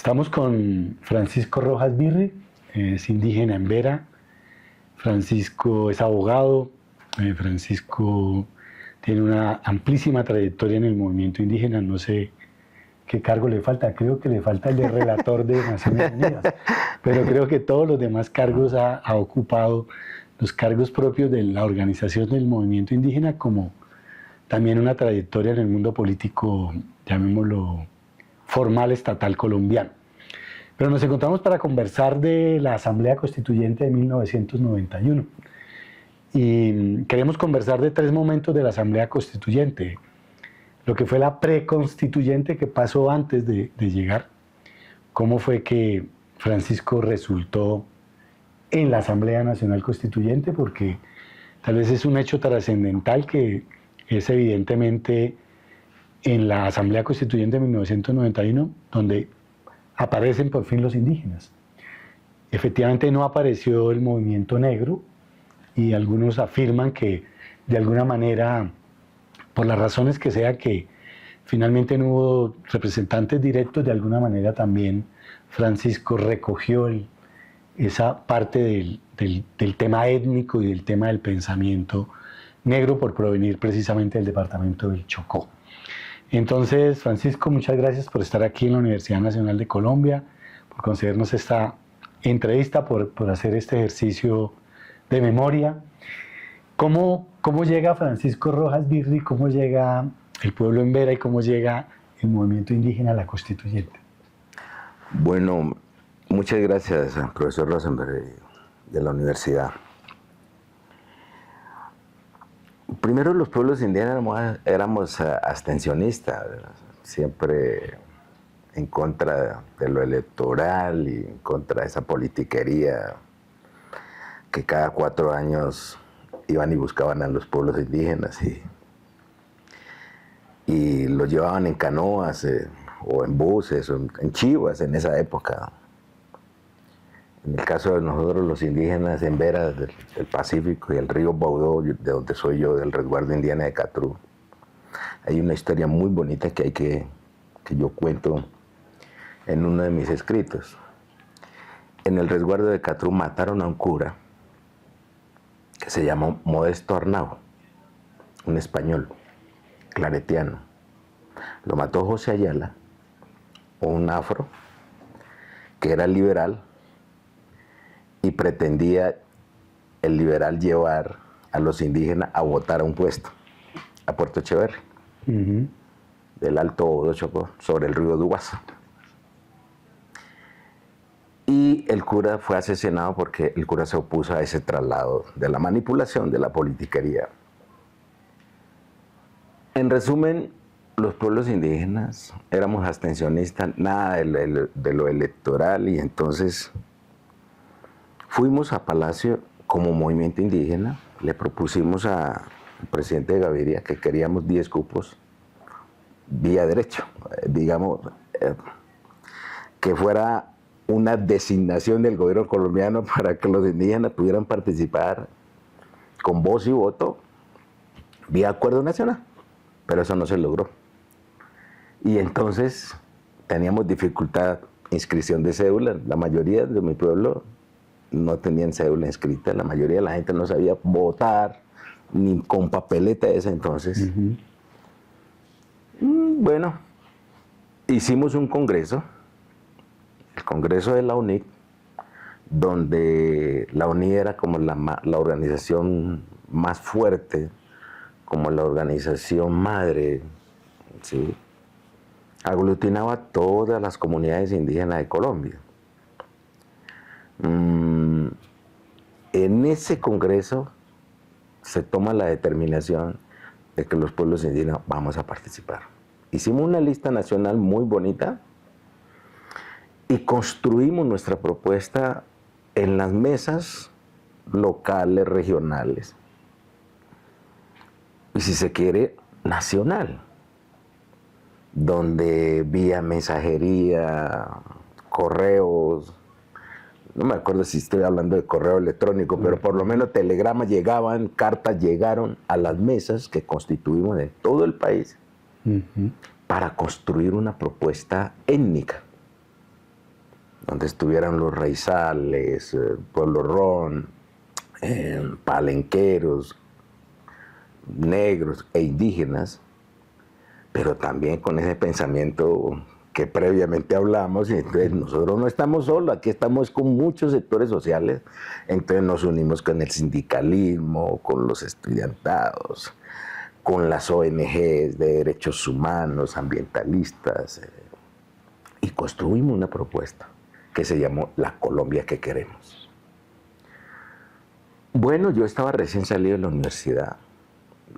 Estamos con Francisco Rojas Birri, es indígena en Vera. Francisco es abogado. Francisco tiene una amplísima trayectoria en el movimiento indígena. No sé qué cargo le falta, creo que le falta el de relator de Naciones Unidas, pero creo que todos los demás cargos ha ocupado, los cargos propios de la organización del movimiento indígena, como también una trayectoria en el mundo político, llamémoslo, formal estatal colombiano. Pero nos encontramos para conversar de la Asamblea Constituyente de 1991. Y queremos conversar de 3 momentos de la Asamblea Constituyente. Lo que fue la preconstituyente, que pasó antes de llegar. Cómo fue que Francisco resultó en la Asamblea Nacional Constituyente, porque tal vez es un hecho trascendental que es evidentemente en la Asamblea Constituyente de 1991, donde aparecen por fin los indígenas. Efectivamente no apareció el movimiento negro, y algunos afirman que de alguna manera, por las razones que sea, que finalmente no hubo representantes directos, de alguna manera también Francisco recogió esa parte del tema étnico y del tema del pensamiento negro por provenir precisamente del departamento del Chocó. Entonces, Francisco, muchas gracias por estar aquí en la Universidad Nacional de Colombia, por concedernos esta entrevista, por hacer este ejercicio de memoria. ¿Cómo llega Francisco Rojas Birri, cómo llega el pueblo en Vera y cómo llega el movimiento indígena a la Constituyente? Bueno, muchas gracias, profesor Rosenberg, de la universidad. Primero, los pueblos indígenas éramos abstencionistas, siempre en contra de lo electoral y en contra de esa politiquería que cada 4 años iban y buscaban a los pueblos indígenas y los llevaban en canoas o en buses o en chivas en esa época. En el caso de nosotros, los indígenas en Vera del Pacífico y el río Baudó, de donde soy yo, del resguardo indígena de Catrú, hay una historia muy bonita que yo cuento en uno de mis escritos. En el resguardo de Catrú mataron a un cura que se llamó Modesto Arnau, un español, claretiano. Lo mató José Ayala, un afro, que era liberal, y pretendía el liberal llevar a los indígenas a votar a un puesto, a Puerto Echeverri, del Alto Odo Chocó, sobre el río Duguasa. Y el cura fue asesinado porque el cura se opuso a ese traslado de la manipulación, de la politiquería. En resumen, los pueblos indígenas éramos abstencionistas, nada de lo electoral, y entonces fuimos a Palacio como movimiento indígena, le propusimos al presidente de Gaviria que queríamos 10 cupos vía derecho, digamos, que fuera una designación del gobierno colombiano para que los indígenas pudieran participar con voz y voto vía acuerdo nacional, pero eso no se logró. Y entonces teníamos dificultad, inscripción de cédula, la mayoría de mi pueblo no tenían cédula inscrita, la mayoría de la gente no sabía votar, ni con papeleta de ese entonces. Bueno, hicimos un congreso, el congreso de la UNIC, donde la UNIC era como la organización más fuerte, como la organización madre, ¿sí? Aglutinaba todas las comunidades indígenas de Colombia. En ese congreso se toma la determinación de que los pueblos indígenas vamos a participar. Hicimos una lista nacional muy bonita y construimos nuestra propuesta en las mesas locales, regionales, y si se quiere, nacional, donde vía mensajería, correos, no me acuerdo si estoy hablando de correo electrónico, pero por lo menos telegramas llegaban, cartas llegaron a las mesas que constituimos en todo el país para construir una propuesta étnica. donde estuvieran los raizales, Pueblo Ron, palenqueros, negros e indígenas, pero también con ese pensamiento que previamente hablamos, y entonces nosotros no estamos solos, aquí estamos con muchos sectores sociales, entonces nos unimos con el sindicalismo, con los estudiantados, con las ONGs de derechos humanos, ambientalistas, y construimos una propuesta que se llamó La Colombia que queremos. Bueno, yo estaba recién salido de la universidad,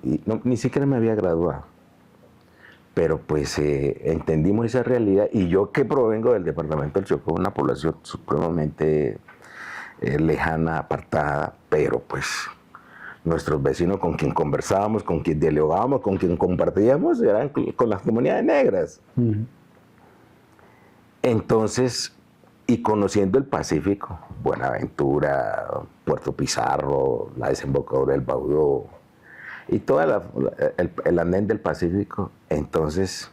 y ni siquiera me había graduado. Pero pues entendimos esa realidad, y yo que provengo del departamento del Chocó, una población supremamente lejana, apartada, pero pues nuestros vecinos con quien conversábamos, con quien dialogábamos, con quien compartíamos, eran con las comunidades negras. Entonces, y conociendo el Pacífico, Buenaventura, Puerto Pizarro, la desembocadura del Baudó, y todo el andén del Pacífico, entonces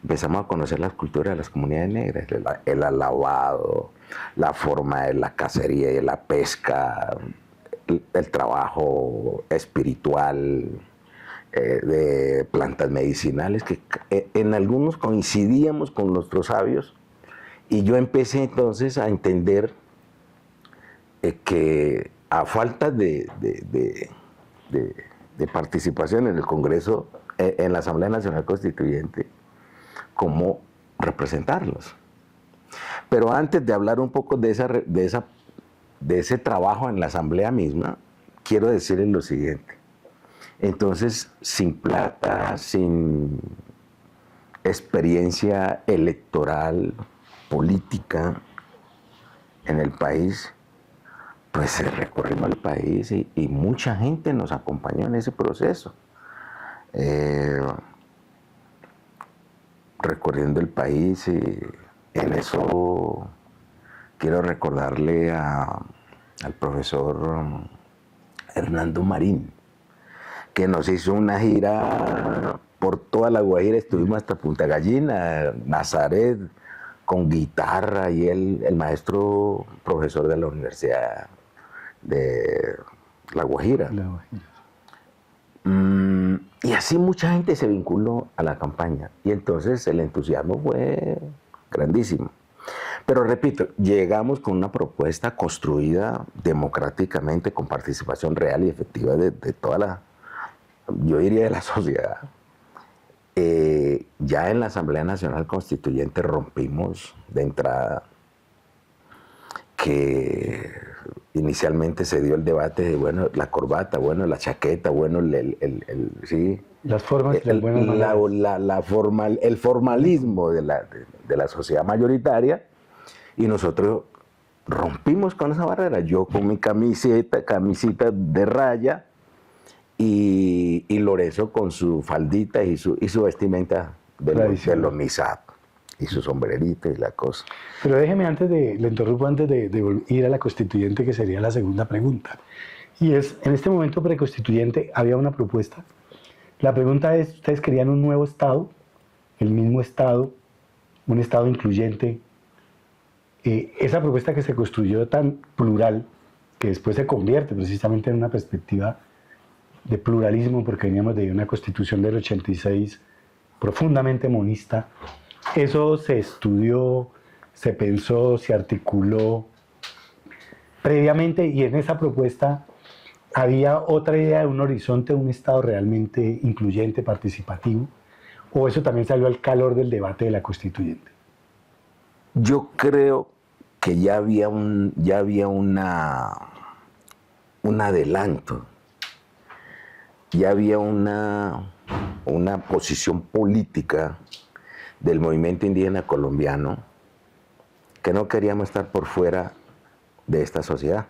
empezamos a conocer las culturas de las comunidades negras, el alabado, la forma de la cacería y de la pesca, el trabajo espiritual de plantas medicinales, que en algunos coincidíamos con nuestros sabios, y yo empecé entonces a entender que a falta de participación en el Congreso, en la Asamblea Nacional Constituyente, cómo representarlos. Pero antes de hablar un poco de ese trabajo en la Asamblea misma, quiero decirles lo siguiente. Entonces, sin plata, sin experiencia electoral, política en el país, pues recorrimos el país y mucha gente nos acompañó en ese proceso. Recorriendo el país, y en eso quiero recordarle al profesor Hernando Marín, que nos hizo una gira por toda La Guajira, estuvimos hasta Punta Gallina, Nazaret, con guitarra, y él, el maestro profesor de la Universidad de La Guajira. Y así mucha gente se vinculó a la campaña, y entonces el entusiasmo fue grandísimo. Pero repito, llegamos con una propuesta construida democráticamente, con participación real y efectiva de toda la, yo diría, de la sociedad. Ya en la Asamblea Nacional Constituyente rompimos de entrada, que inicialmente se dio el debate de, bueno, la corbata, bueno, la chaqueta, bueno, sí. Las formas del el formalismo de la sociedad mayoritaria, y nosotros rompimos con esa barrera. Yo con mi camisita de raya, y Lorenzo con su faldita y su vestimenta de los MISAP, y su sombrerito y la cosa. Pero déjeme, le interrumpo antes de ir a la constituyente, que sería la segunda pregunta. Y es, en este momento preconstituyente había una propuesta. La pregunta es, ¿ustedes querían un nuevo Estado? ¿El mismo Estado? ¿Un Estado incluyente? Esa propuesta que se construyó tan plural, que después se convierte precisamente en una perspectiva de pluralismo, porque veníamos de una constitución del 86 profundamente monista. Eso se estudió, se pensó, se articuló previamente, y en esa propuesta había otra idea de un horizonte, un Estado realmente incluyente, participativo, o eso también salió al calor del debate de la constituyente. Yo creo que ya había un adelanto, ya había una posición política del movimiento indígena colombiano, que no queríamos estar por fuera de esta sociedad,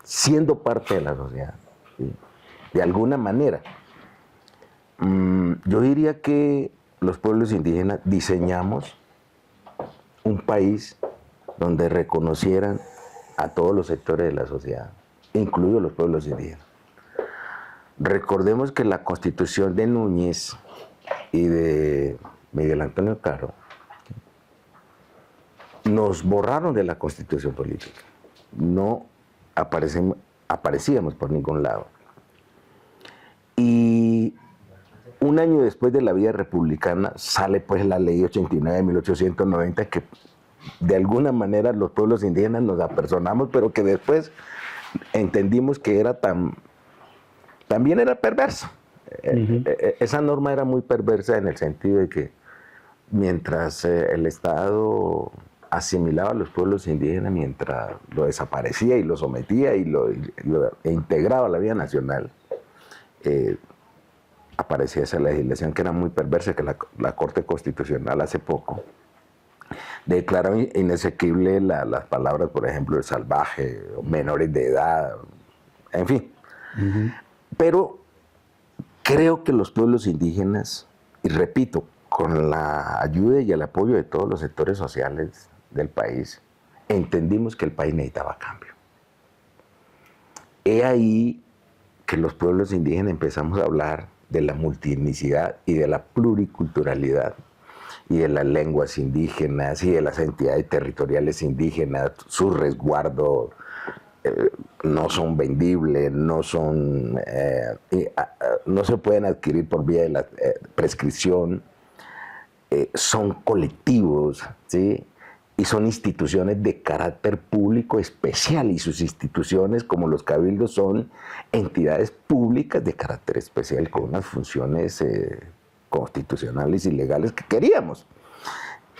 siendo parte de la sociedad, ¿sí? De alguna manera. Yo diría que los pueblos indígenas diseñamos un país donde reconocieran a todos los sectores de la sociedad, incluidos los pueblos indígenas. Recordemos que la Constitución de Núñez y de Miguel Antonio Caro nos borraron de la Constitución política. No aparecíamos por ningún lado. Y un año después de la vida republicana sale pues la ley 89 de 1890 que de alguna manera los pueblos indígenas nos apersonamos, pero que después entendimos que era también era perversa. Esa norma era muy perversa en el sentido de que mientras el Estado asimilaba a los pueblos indígenas, mientras lo desaparecía y lo sometía y lo integraba a la vida nacional, aparecía esa legislación que era muy perversa, que la Corte Constitucional hace poco declaró inexequible las palabras, por ejemplo, el salvaje, menores de edad, en fin. Pero creo que los pueblos indígenas, y repito, con la ayuda y el apoyo de todos los sectores sociales del país, entendimos que el país necesitaba cambio. He ahí que los pueblos indígenas empezamos a hablar de la multietnicidad y de la pluriculturalidad y de las lenguas indígenas y de las entidades territoriales indígenas, su resguardo no son vendibles, no se pueden adquirir por vía de la prescripción, son colectivos, ¿sí? Y son instituciones de carácter público especial, y sus instituciones, como los cabildos, son entidades públicas de carácter especial con unas funciones constitucionales y legales que queríamos.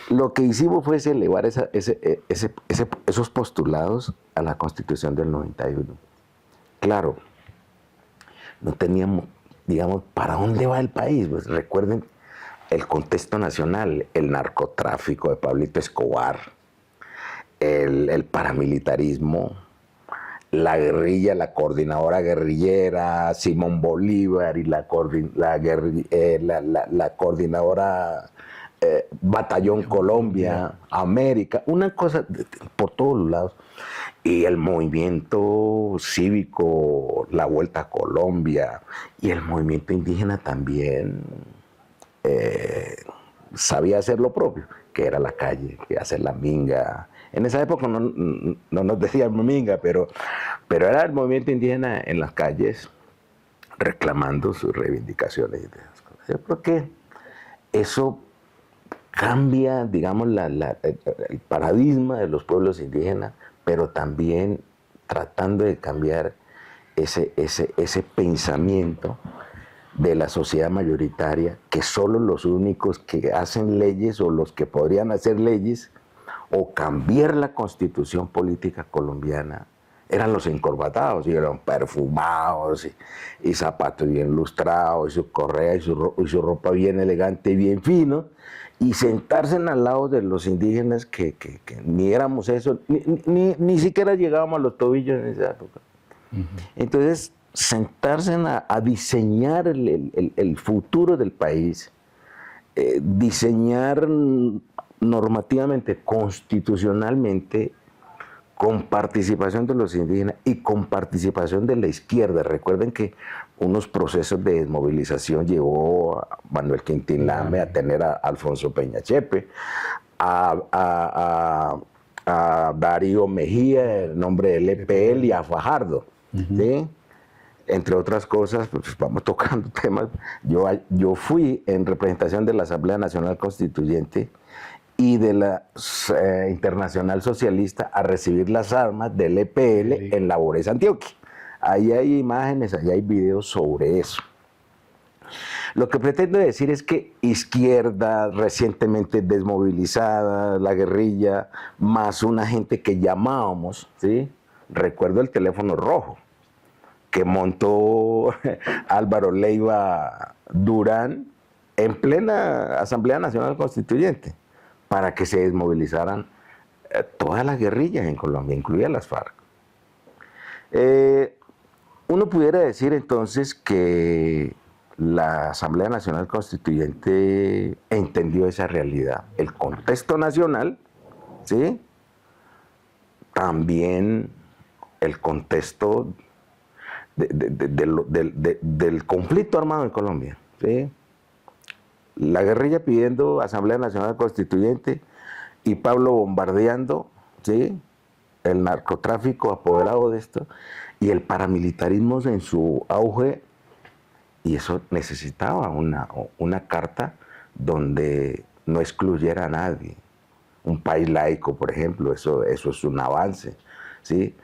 Lo que hicimos fue elevar esos postulados a la Constitución del 91. Claro, no teníamos, digamos, ¿para dónde va el país? Pues recuerden el contexto nacional, el narcotráfico de Pablito Escobar, el paramilitarismo, la guerrilla, la coordinadora guerrillera, Simón Bolívar y la coordinadora Batallón Colombia, América, una cosa por todos los lados. Y el movimiento cívico, la Vuelta a Colombia, y el movimiento indígena también sabía hacer lo propio, que era la calle, que hacer la minga. En esa época no nos decían minga, pero era el movimiento indígena en las calles reclamando sus reivindicaciones. Yo creo que eso cambia, digamos, el paradigma de los pueblos indígenas, pero también tratando de cambiar ese pensamiento de la sociedad mayoritaria, que solo los únicos que hacen leyes o los que podrían hacer leyes o cambiar la constitución política colombiana eran los encorbatados, y eran perfumados, y zapatos bien lustrados, y su correa y su ropa bien elegante y bien fino, y sentarse al lado de los indígenas que ni éramos eso, ni siquiera llegábamos a los tobillos en esa época. Entonces, sentarse a diseñar el futuro del país, diseñar normativamente, constitucionalmente, con participación de los indígenas y con participación de la izquierda. Recuerden que unos procesos de desmovilización llevó a Manuel Quintín Lame a tener a Alfonso Peña Chepe, a Darío Mejía, en nombre del EPL, y a Fajardo, ¿sí? Entre otras cosas, pues vamos tocando temas. Yo fui en representación de la Asamblea Nacional Constituyente y de la Internacional Socialista a recibir las armas del EPL en Labores, Antioquia. Ahí hay imágenes, ahí hay videos sobre eso. Lo que pretendo decir es que izquierda, recientemente desmovilizada, la guerrilla, más una gente que llamábamos, ¿sí? Recuerdo el teléfono rojo que montó Álvaro Leiva Durán en plena Asamblea Nacional Constituyente, para que se desmovilizaran todas las guerrillas en Colombia, incluidas las FARC. Uno pudiera decir entonces que la Asamblea Nacional Constituyente entendió esa realidad, el contexto nacional, ¿sí? También el contexto del conflicto armado en Colombia, ¿sí? La guerrilla pidiendo Asamblea Nacional Constituyente y Pablo bombardeando, ¿sí? El narcotráfico apoderado de esto, y el paramilitarismo en su auge, y eso necesitaba una carta donde no excluyera a nadie. Un país laico, por ejemplo, eso es un avance, ¿sí?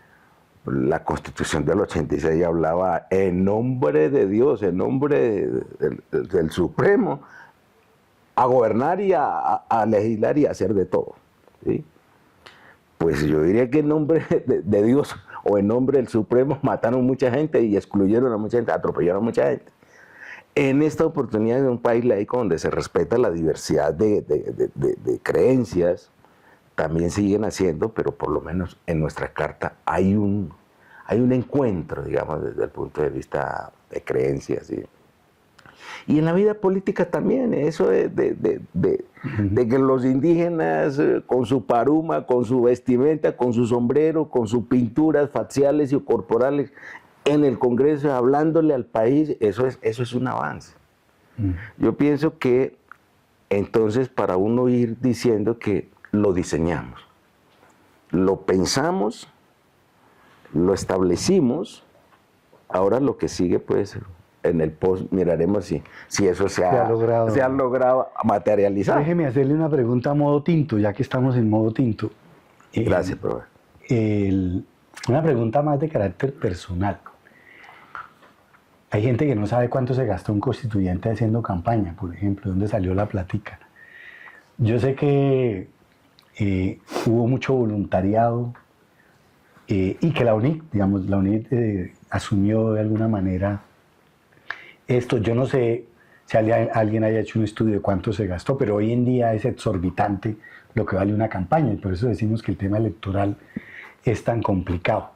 La Constitución del 86 hablaba en nombre de Dios, en nombre del Supremo, a gobernar y a legislar y a hacer de todo, ¿sí? Pues yo diría que en nombre de Dios o en nombre del Supremo mataron mucha gente y excluyeron a mucha gente, atropellaron a mucha gente. En esta oportunidad de un país laico donde se respeta la diversidad de creencias, también siguen haciendo, pero por lo menos en nuestra carta hay un encuentro, digamos, desde el punto de vista de creencias, ¿sí? Y en la vida política también, eso de que los indígenas con su paruma, con su vestimenta, con su sombrero, con sus pinturas faciales y corporales, en el Congreso hablándole al país, eso es un avance. Yo pienso que entonces para uno ir diciendo que lo diseñamos, lo pensamos, lo establecimos, ahora lo que sigue pues en el post miraremos si eso se ha logrado materializar. Déjeme hacerle una pregunta a modo tinto, ya que estamos en modo tinto. Gracias, profe. Una pregunta más de carácter personal. Hay gente que no sabe cuánto se gastó un constituyente haciendo campaña, por ejemplo, dónde salió la platica. Yo sé que hubo mucho voluntariado y que la UNIT, digamos, asumió de alguna manera esto. Yo no sé si alguien haya hecho un estudio de cuánto se gastó, pero hoy en día es exorbitante lo que vale una campaña y por eso decimos que el tema electoral es tan complicado.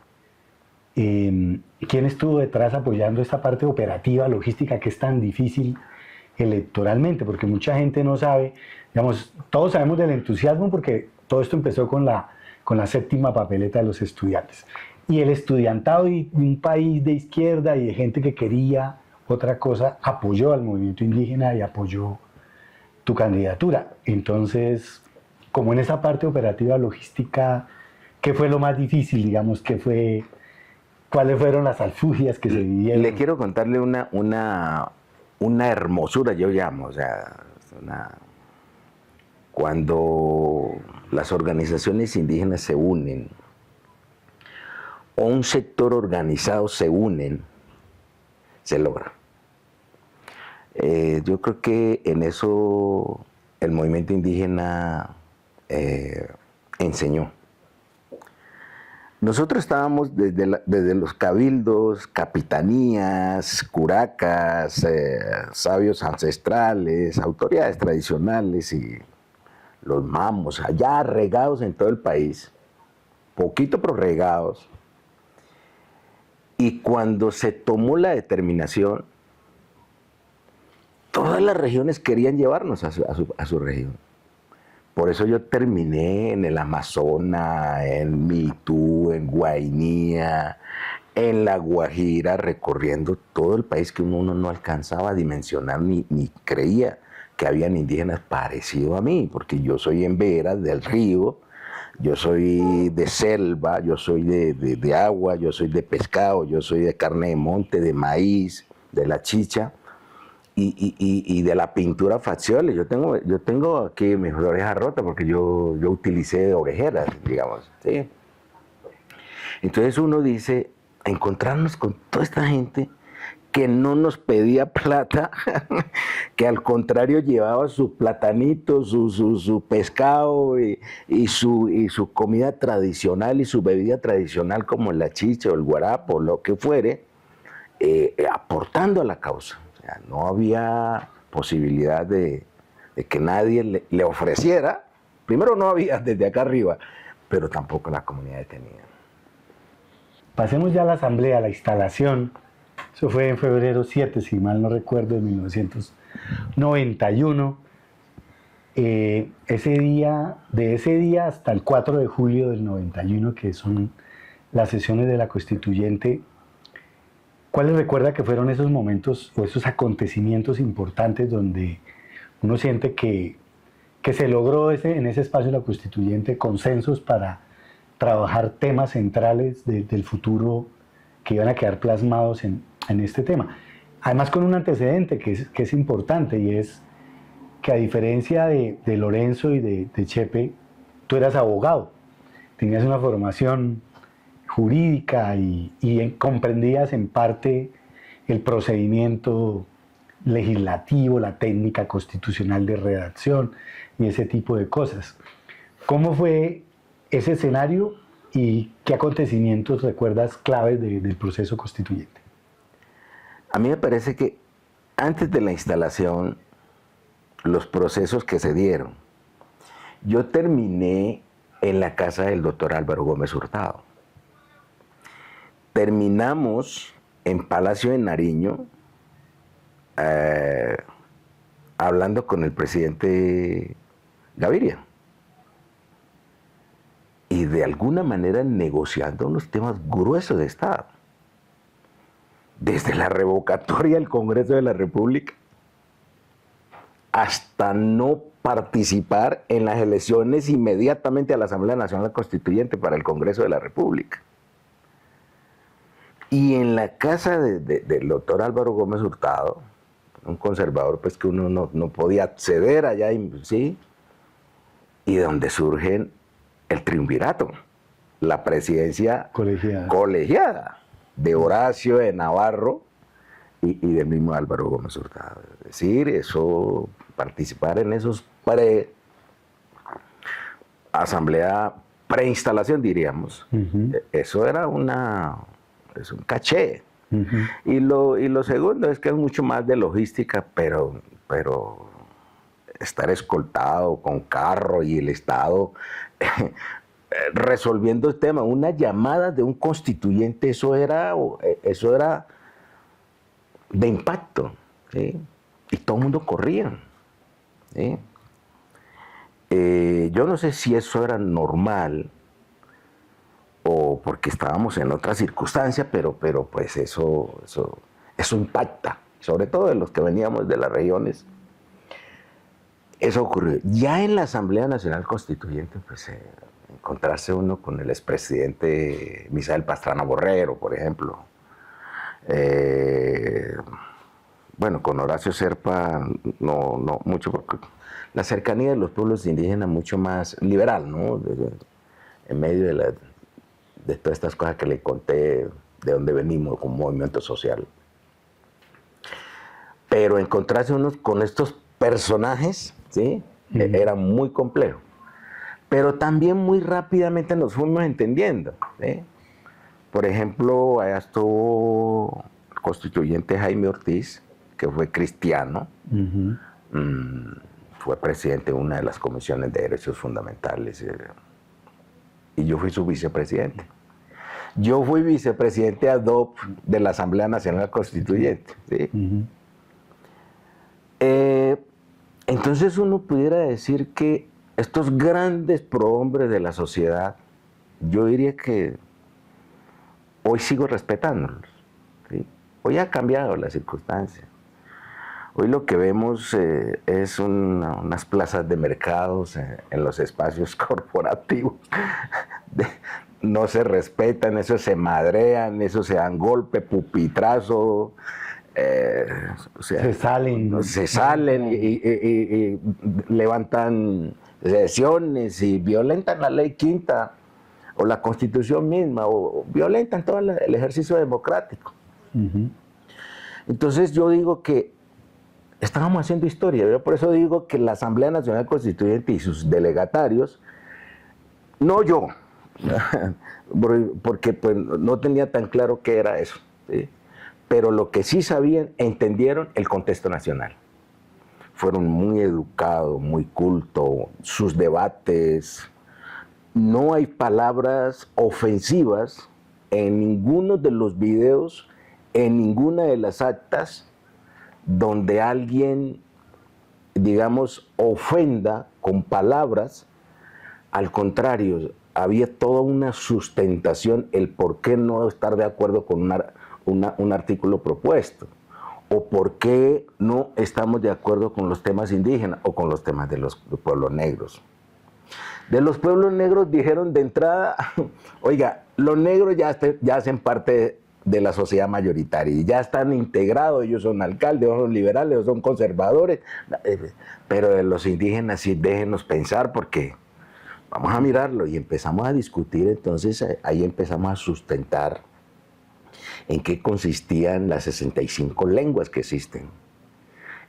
¿Quién estuvo detrás apoyando esta parte operativa, logística, que es tan difícil electoralmente? Porque mucha gente no sabe, digamos, todos sabemos del entusiasmo porque todo esto empezó con la séptima papeleta de los estudiantes. Y el estudiantado y un país de izquierda y de gente que quería otra cosa apoyó al movimiento indígena y apoyó tu candidatura. Entonces, como en esa parte operativa, logística, ¿qué fue lo más difícil, digamos? ¿Cuáles fueron las alfugias que se vivieron? Le quiero contarle una hermosura, yo llamo, o sea, cuando las organizaciones indígenas se unen, o un sector organizado se unen, se logra. Yo creo que en eso el movimiento indígena enseñó. Nosotros estábamos desde los cabildos, capitanías, curacas, sabios ancestrales, autoridades tradicionales y los mamos, allá regados en todo el país, poquito pero regados. Y cuando se tomó la determinación, todas las regiones querían llevarnos a su región. Por eso yo terminé en el Amazonas, en Mitú, en Guainía, en La Guajira, recorriendo todo el país que uno no alcanzaba a dimensionar ni creía que habían indígenas parecidos a mí, porque yo soy en veras del río, yo soy de selva, yo soy de agua, yo soy de pescado, yo soy de carne de monte, de maíz, de la chicha. Y de la pintura facial, yo tengo aquí mis orejas rotas porque yo utilicé orejeras, digamos, ¿sí? Entonces uno dice, encontrarnos con toda esta gente que no nos pedía plata, que al contrario llevaba sus platanitos, su pescado y su comida tradicional y su bebida tradicional como la chicha o el guarapo, lo que fuere, aportando a la causa. No había posibilidad de que nadie le ofreciera. Primero no había desde acá arriba, pero tampoco la comunidad tenía. Pasemos ya a la asamblea, a la instalación. Eso fue en febrero 7, si mal no recuerdo, de 1991. De ese día hasta el 4 de julio del 91, que son las sesiones de la Constituyente, ¿cuáles recuerda que fueron esos momentos o esos acontecimientos importantes donde uno siente que que se logró en ese espacio de la constituyente consensos para trabajar temas centrales del futuro que iban a quedar plasmados en este tema. Además con un antecedente que es importante, y es que a diferencia de Lorenzo y de Chepe, tú eras abogado, tenías una formación jurídica y comprendías en parte el procedimiento legislativo, la técnica constitucional de redacción y ese tipo de cosas. ¿Cómo fue ese escenario y qué acontecimientos recuerdas claves del proceso constituyente? A mí me parece que antes de la instalación, los procesos que se dieron, yo terminé en la casa del doctor Álvaro Gómez Hurtado. Terminamos en Palacio de Nariño, hablando con el presidente Gaviria y de alguna manera negociando unos temas gruesos de Estado, desde la revocatoria del Congreso de la República hasta no participar en las elecciones inmediatamente a la Asamblea Nacional Constituyente para el Congreso de la República. Y en la casa del doctor Álvaro Gómez Hurtado, un conservador pues que uno no podía acceder allá, ¿sí? Y donde surgen el triunvirato, la presidencia colegiada de Horacio de Navarro y del mismo Álvaro Gómez Hurtado. Es decir, eso, participar en esos asamblea, preinstalación diríamos, eso era es un caché. Y lo segundo es que es mucho más de logística, pero estar escoltado con carro y el Estado resolviendo el tema, una llamada de un constituyente, eso era de impacto, ¿sí? Y todo el mundo corría, ¿sí? Yo no sé si eso era normal o porque estábamos en otra circunstancia, pero pues eso impacta, sobre todo en los que veníamos de las regiones. Eso ocurrió. Ya en la Asamblea Nacional Constituyente, pues encontrarse uno con el expresidente Misael Pastrana Borrero, por ejemplo. Bueno, con Horacio Serpa no mucho, porque la cercanía de los pueblos indígenas mucho más liberal, ¿no? En medio de todas estas cosas que le conté, de dónde venimos como movimiento social. Pero encontrarse unos con estos personajes, ¿sí? Era muy complejo. Pero también muy rápidamente nos fuimos entendiendo, ¿sí? Por ejemplo, allá estuvo el constituyente Jaime Ortiz, que fue cristiano, fue presidente de una de las comisiones de derechos fundamentales, y yo fui su vicepresidente. Yo fui vicepresidente ad hoc de la Asamblea Nacional Constituyente, ¿sí? Entonces uno pudiera decir que estos grandes prohombres de la sociedad, yo diría que hoy sigo respetándolos, ¿sí? Hoy ha cambiado la circunstancia. Hoy lo que vemos es unas plazas de mercados en los espacios corporativos. No se respetan, eso se madrean, eso se dan golpe, pupitrazo. O sea, se salen y levantan sesiones y violentan la ley quinta o la Constitución misma, o violentan todo el ejercicio democrático. Entonces yo digo que estábamos haciendo historia. Yo por eso digo que la Asamblea Nacional Constituyente y sus delegatarios, no yo, porque pues, no tenía tan claro qué era eso, ¿sí? Pero lo que sí sabían, entendieron el contexto nacional. Fueron muy educados, muy cultos, sus debates. No hay palabras ofensivas en ninguno de los videos, en ninguna de las actas donde alguien, digamos, ofenda con palabras. Al contrario, había toda una sustentación, el por qué no estar de acuerdo con un artículo propuesto, o por qué no estamos de acuerdo con los temas indígenas o con los temas de los pueblos negros. De los pueblos negros dijeron de entrada, oiga, los negros ya hacen parte de la sociedad mayoritaria y ya están integrados, ellos son alcaldes, o son liberales, o son conservadores, pero de los indígenas sí déjenos pensar porque vamos a mirarlo y empezamos a discutir, entonces ahí empezamos a sustentar en qué consistían las 65 lenguas que existen.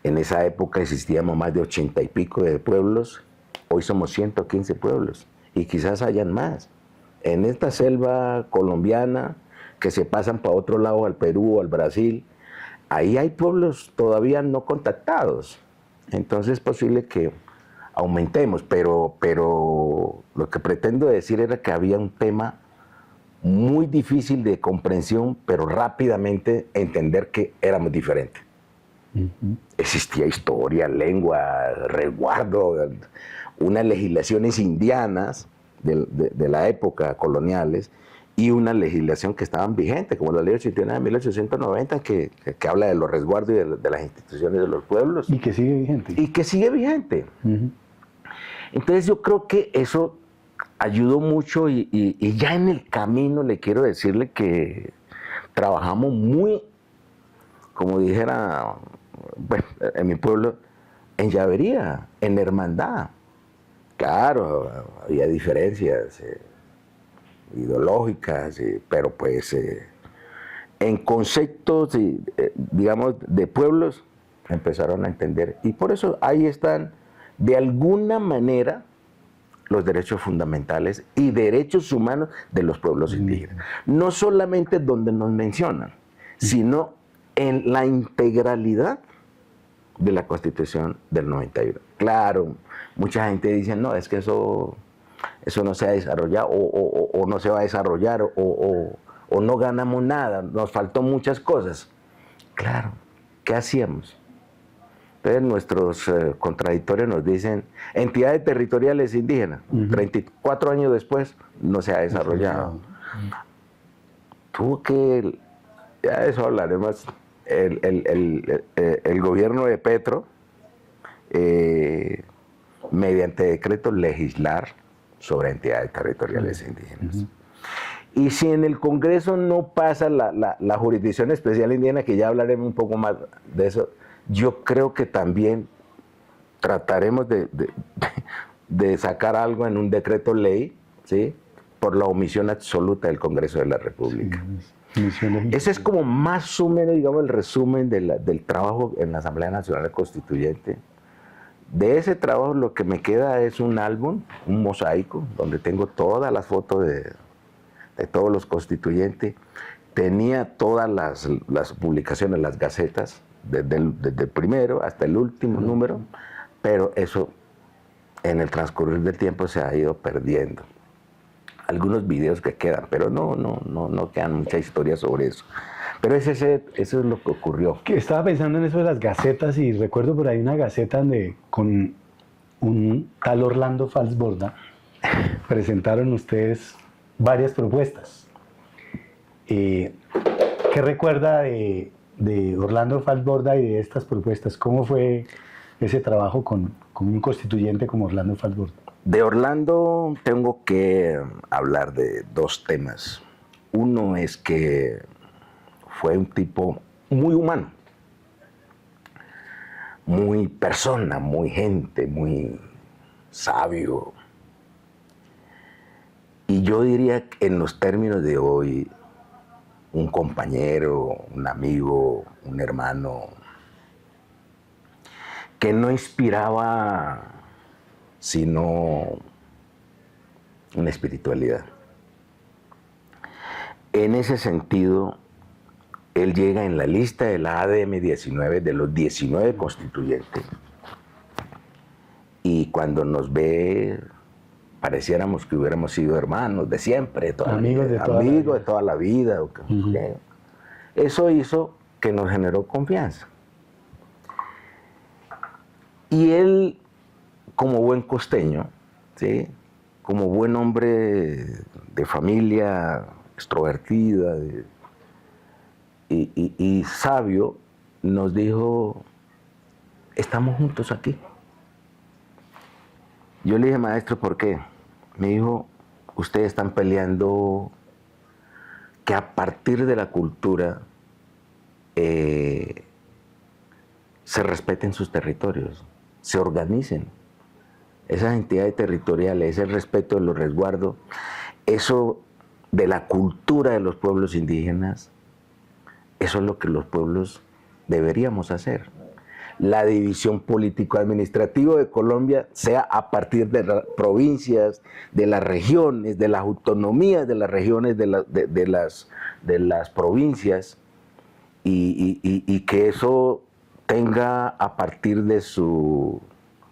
En esa época existíamos más de 80 y pico de pueblos, hoy somos 115 pueblos y quizás hayan más. En esta selva colombiana que se pasan para otro lado, al Perú o al Brasil, ahí hay pueblos todavía no contactados. Entonces es posible que aumentemos, pero lo que pretendo decir era que había un tema muy difícil de comprensión, pero rápidamente entender que éramos diferentes. Existía historia, lengua, resguardo, unas legislaciones indianas de la época coloniales y una legislación que estaban vigentes, como la Ley 81 de 1890, que habla de los resguardos y de las instituciones de los pueblos. Y que sigue vigente. Y que sigue vigente. Entonces yo creo que eso ayudó mucho y ya en el camino le quiero decirle que trabajamos muy, como dijera, bueno, en mi pueblo, en llavería, en hermandad. Claro, había diferencias ideológicas, pero pues en conceptos, digamos, de pueblos empezaron a entender. Y por eso ahí están, de alguna manera, los derechos fundamentales y derechos humanos de los pueblos indígenas. No solamente donde nos mencionan, sino en la integralidad de la Constitución del 91. Claro, mucha gente dice, no, es que eso no se ha desarrollado o no se va a desarrollar o no ganamos nada, nos faltó muchas cosas. Claro, ¿qué hacíamos? Entonces nuestros contradictorios nos dicen, entidades territoriales indígenas, 34 años después no se ha desarrollado. Tuvo que, ya de eso hablaremos, el gobierno de Petro, mediante decreto, legislar sobre entidades territoriales indígenas. Y si en el Congreso no pasa la jurisdicción especial indígena, que ya hablaremos un poco más de eso, yo creo que también trataremos de sacar algo en un decreto ley, ¿sí?, por la omisión absoluta del Congreso de la República. Sí, ese es como más o menos, digamos, el resumen del trabajo en la Asamblea Nacional Constituyente. De ese trabajo lo que me queda es un álbum, un mosaico, donde tengo todas las fotos de todos los constituyentes. Tenía todas las publicaciones, las gacetas, desde el primero hasta el último número, pero eso en el transcurrir del tiempo se ha ido perdiendo. Algunos videos que quedan, pero no quedan mucha historia sobre eso. Pero eso es lo que ocurrió. Estaba pensando en eso de las gacetas y recuerdo por ahí una gaceta donde con un tal Orlando Falsborda presentaron ustedes varias propuestas. ¿Qué recuerda de Orlando Falsborda y de estas propuestas? ¿Cómo fue ese trabajo con un constituyente como Orlando Falsborda? De Orlando tengo que hablar de dos temas. Uno es que fue un tipo muy humano, muy persona, muy gente, muy sabio. Y yo diría que en los términos de hoy, un compañero, un amigo, un hermano, que no inspiraba sino una espiritualidad. En ese sentido, él llega en la lista de la ADM 19, de los 19 constituyentes, y cuando nos ve, pareciéramos que hubiéramos sido hermanos de siempre, amigos de toda la vida. Eso hizo que nos generó confianza. Y él, como buen costeño, ¿sí?, como buen hombre de familia extrovertida y sabio, nos dijo, estamos juntos aquí. Yo le dije, maestro, ¿por qué? Me dijo, ustedes están peleando que a partir de la cultura se respeten sus territorios, se organicen. Esas entidades territoriales, ese respeto de los resguardos, eso de la cultura de los pueblos indígenas, eso es lo que los pueblos deberíamos hacer. La división político-administrativa de Colombia sea a partir de las provincias, de las regiones, de las autonomías de las regiones, de las provincias, y que eso tenga a partir de su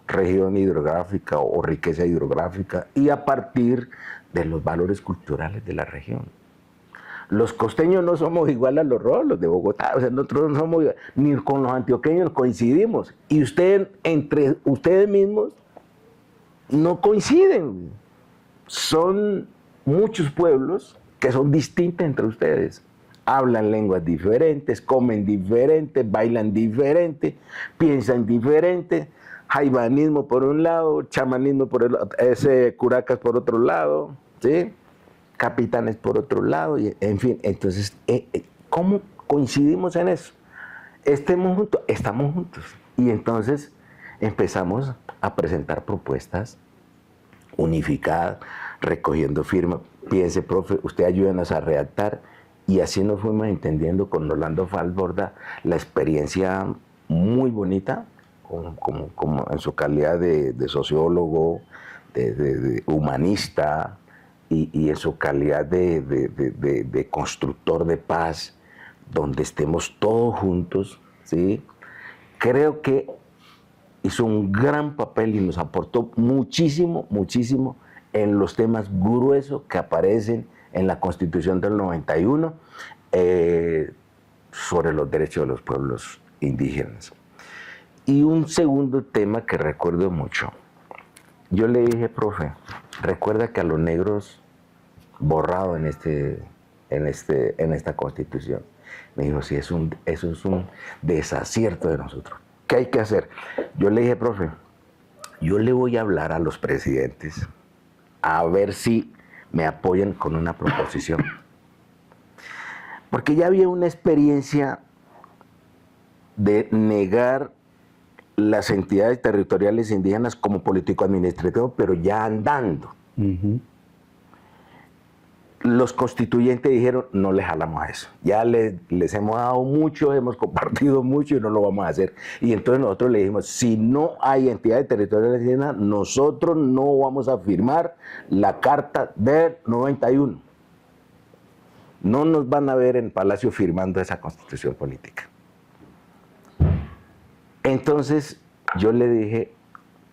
región hidrográfica o riqueza hidrográfica y a partir de los valores culturales de la región. Los costeños no somos igual a los rolos de Bogotá, o sea, nosotros no somos igual, ni con los antioqueños coincidimos, y entre ustedes mismos no coinciden. Son muchos pueblos que son distintos entre ustedes. Hablan lenguas diferentes, comen diferentes, bailan diferente, piensan diferente. Jaibanismo por un lado, chamanismo por el otro, curacas por otro lado, ¿sí? Capitanes por otro lado, y, en fin. Entonces, ¿cómo coincidimos en eso? Estemos juntos, estamos juntos. Y entonces empezamos a presentar propuestas unificadas, recogiendo firmas. Piense, profe, usted ayúdenos a redactar. Y así nos fuimos entendiendo con Orlando Falborda la experiencia muy bonita, como en su calidad de sociólogo, de humanista, y en su calidad de constructor de paz, donde estemos todos juntos, ¿sí? Creo que hizo un gran papel y nos aportó muchísimo, muchísimo en los temas gruesos que aparecen en la Constitución del 91 sobre los derechos de los pueblos indígenas. Y un segundo tema que recuerdo mucho. Yo le dije, profe, recuerda que a los negros borrado en esta Constitución. Me dijo, sí, eso es un desacierto de nosotros. ¿Qué hay que hacer? Yo le dije, profe, yo le voy a hablar a los presidentes a ver si me apoyan con una proposición. Porque ya había una experiencia de negar las entidades territoriales indígenas como político-administrativo, pero ya andando. Los constituyentes dijeron, no les jalamos a eso. Ya les hemos dado mucho, hemos compartido mucho y no lo vamos a hacer. Y entonces nosotros le dijimos, si no hay entidades territoriales indígenas, nosotros no vamos a firmar la Carta del 91. No nos van a ver en Palacio firmando esa constitución política. Entonces yo le dije,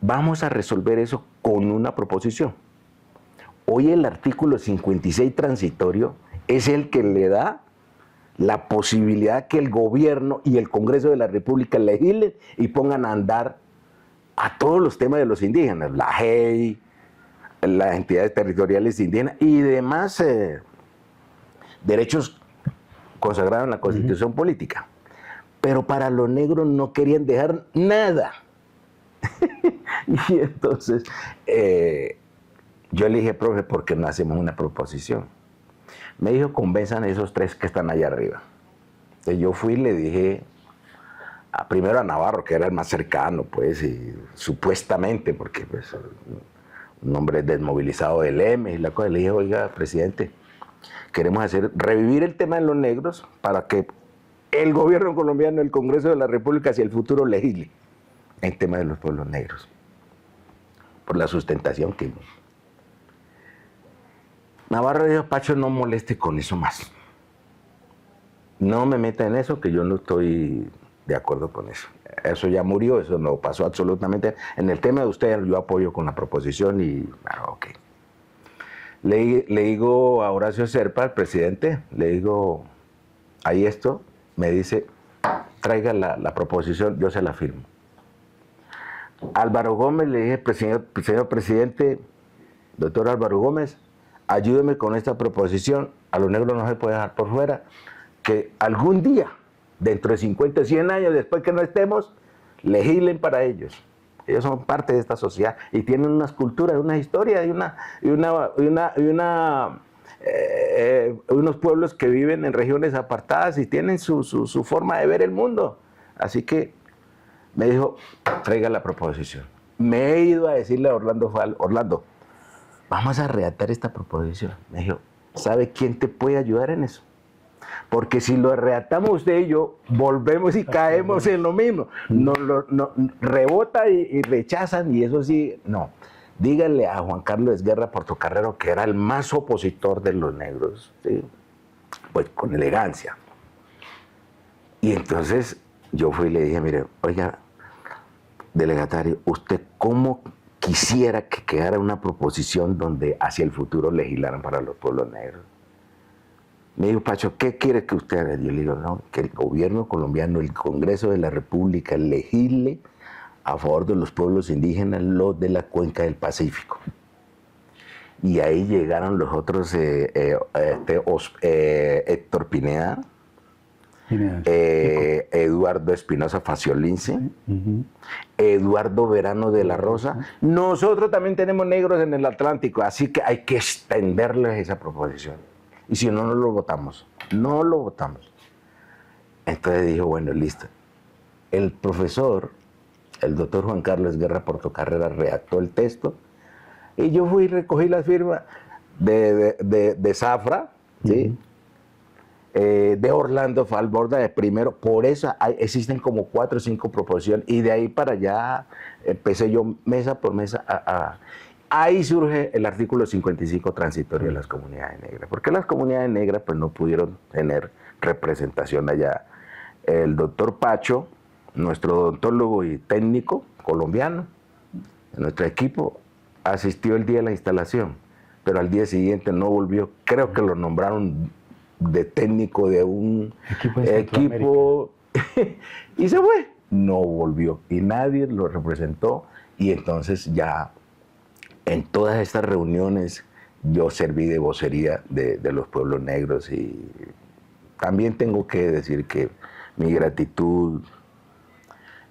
vamos a resolver eso con una proposición. Hoy el artículo 56 transitorio es el que le da la posibilidad que el gobierno y el Congreso de la República legislen y pongan a andar a todos los temas de los indígenas, la JEI, las entidades territoriales indígenas y demás derechos consagrados en la Constitución política. Pero para los negros no querían dejar nada. Y entonces yo le dije, profe, ¿por qué no hacemos una proposición? Me dijo, convenzan a esos tres que están allá arriba. Entonces yo fui y le dije, primero a Navarro, que era el más cercano, pues, y supuestamente, porque pues, un hombre desmovilizado del M, y la cosa, le dije, oiga, presidente, queremos revivir el tema de los negros para que el gobierno colombiano, el Congreso de la República, hacia el futuro legisle el tema de los pueblos negros, por la sustentación que... Navarro dijo, Pacho, no moleste con eso más. No me meta en eso, que yo no estoy de acuerdo con eso. Eso ya murió, eso no pasó absolutamente. En el tema de usted, yo apoyo con la proposición y, bueno, ok. Le digo a Horacio Serpa, el presidente, le digo, ahí esto, me dice, traiga la proposición, yo se la firmo. Álvaro Gómez, le dije, señor presidente, doctor Álvaro Gómez, ayúdeme con esta proposición, a los negros no se puede dejar por fuera, que algún día Dentro de 50, 100 años, después que no estemos, legislen para ellos. Ellos son parte de esta sociedad y tienen unas culturas, una historia unos pueblos que viven en regiones apartadas y tienen su forma de ver el mundo. Así que me dijo, traiga la proposición. Me he ido a decirle a Orlando Fal, Orlando, vamos a redactar esta proposición. Me dijo, ¿sabe quién te puede ayudar en eso? Porque si lo redactamos usted y yo, volvemos y caemos en lo mismo. Rebota y rechazan y eso sí, no. Díganle a Juan Carlos Esguerra Portocarrero, que era el más opositor de los negros, ¿sí? Pues con elegancia. Y entonces yo fui y le dije, mire, oiga, delegatario, ¿usted cómo quisiera que quedara una proposición donde hacia el futuro legislaran para los pueblos negros? Me dijo, Pacho, ¿qué quiere que usted haga? Yo le digo, no, que el gobierno colombiano, el Congreso de la República, legisle a favor de los pueblos indígenas, los de la cuenca del Pacífico. Y ahí llegaron los otros, Héctor Pineda, Eduardo Espinosa Faciolince, Eduardo Verano de la Rosa. Nosotros también tenemos negros en el Atlántico, así que hay que extenderles esa proposición. Y si no, no lo votamos. No lo votamos. Entonces dijo, bueno, listo. El profesor, el doctor Juan Carlos Esguerra Portocarrero, redactó el texto y yo fui y recogí las firmas de Zafra, ¿sí? De Orlando Falborda, de primero. Por eso existen como 4 o 5 proposiciones y de ahí para allá empecé yo mesa por mesa Ahí surge el artículo 55 transitorio de las comunidades negras. ¿Por qué las comunidades negras pues, no pudieron tener representación allá? El doctor Pacho, nuestro odontólogo y técnico colombiano, nuestro equipo, asistió el día de la instalación, pero al día siguiente no volvió. Creo que lo nombraron de técnico de un equipo y se fue. No volvió y nadie lo representó y entonces ya en todas estas reuniones yo serví de vocería de los pueblos negros y también tengo que decir que mi gratitud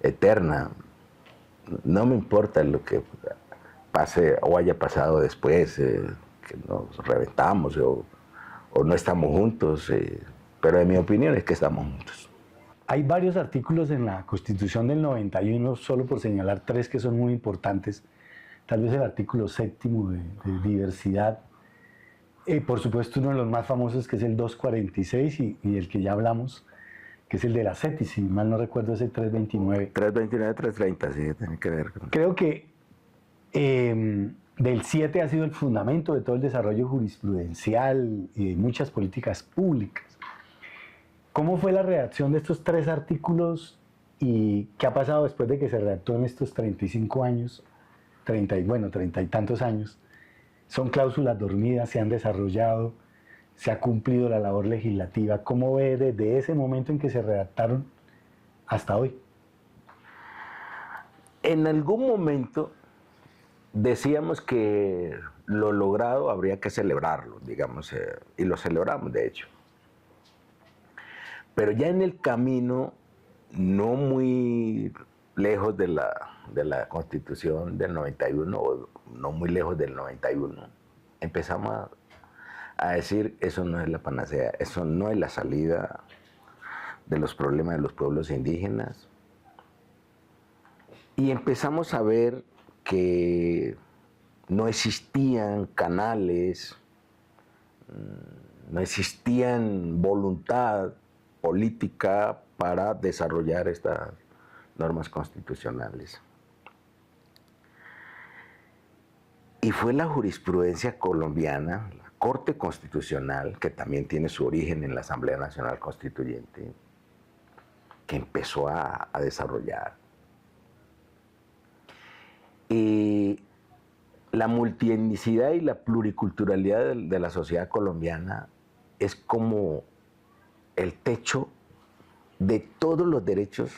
eterna, no me importa lo que pase o haya pasado después, que nos reventamos o no estamos juntos, pero en mi opinión es que estamos juntos. Hay varios artículos en la Constitución del 91, solo por señalar 3 que son muy importantes. Tal vez el artículo 7º de diversidad, por supuesto uno de los más famosos que es el 246 y el que ya hablamos, que es el de la CETI, si mal no recuerdo es el 329. 329, 330, sí, tiene que ver con... Creo que del 7 ha sido el fundamento de todo el desarrollo jurisprudencial y de muchas políticas públicas. ¿Cómo fue la redacción de estos 3 artículos y qué ha pasado después de que se redactó en estos 35 años? 30 y tantos años, son cláusulas dormidas, se han desarrollado, se ha cumplido la labor legislativa. ¿Cómo ve desde ese momento en que se redactaron hasta hoy? En algún momento decíamos que lo logrado habría que celebrarlo, digamos, y lo celebramos de hecho. Pero ya en el camino, no muy lejos de la Constitución del 91, o no muy lejos del 91, empezamos a decir, eso no es la panacea, eso no es la salida de los problemas de los pueblos indígenas. Y empezamos a ver que no existían canales, no existían voluntad política para desarrollar estas normas constitucionales. Y fue la jurisprudencia colombiana, la Corte Constitucional, que también tiene su origen en la Asamblea Nacional Constituyente, que empezó a desarrollar. Y la multietnicidad y la pluriculturalidad de la sociedad colombiana es como el techo de todos los derechos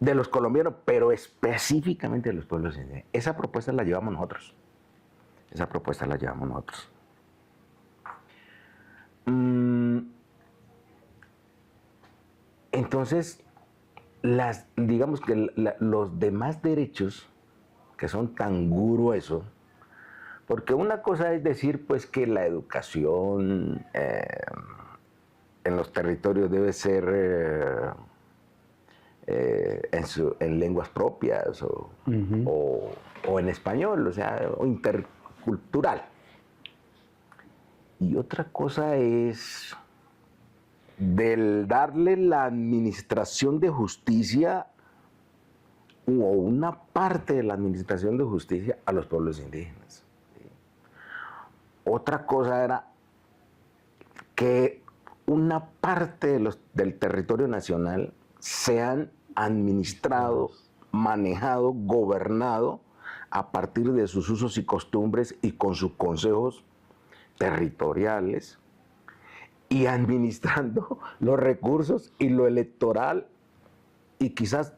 de los colombianos, pero específicamente de los pueblos indígenas. Esa propuesta la llevamos nosotros. Esa propuesta la llevamos nosotros. Entonces, digamos que los demás derechos, que son tan gruesos, porque una cosa es decir pues que la educación en los territorios debe ser en lenguas propias o en español, o sea, o intercultural. Y otra cosa es del darle la administración de justicia o una parte de la administración de justicia a los pueblos indígenas. ¿Sí? Otra cosa era que una parte del territorio nacional sean administrado, manejado, gobernado a partir de sus usos y costumbres y con sus consejos territoriales y administrando los recursos y lo electoral y quizás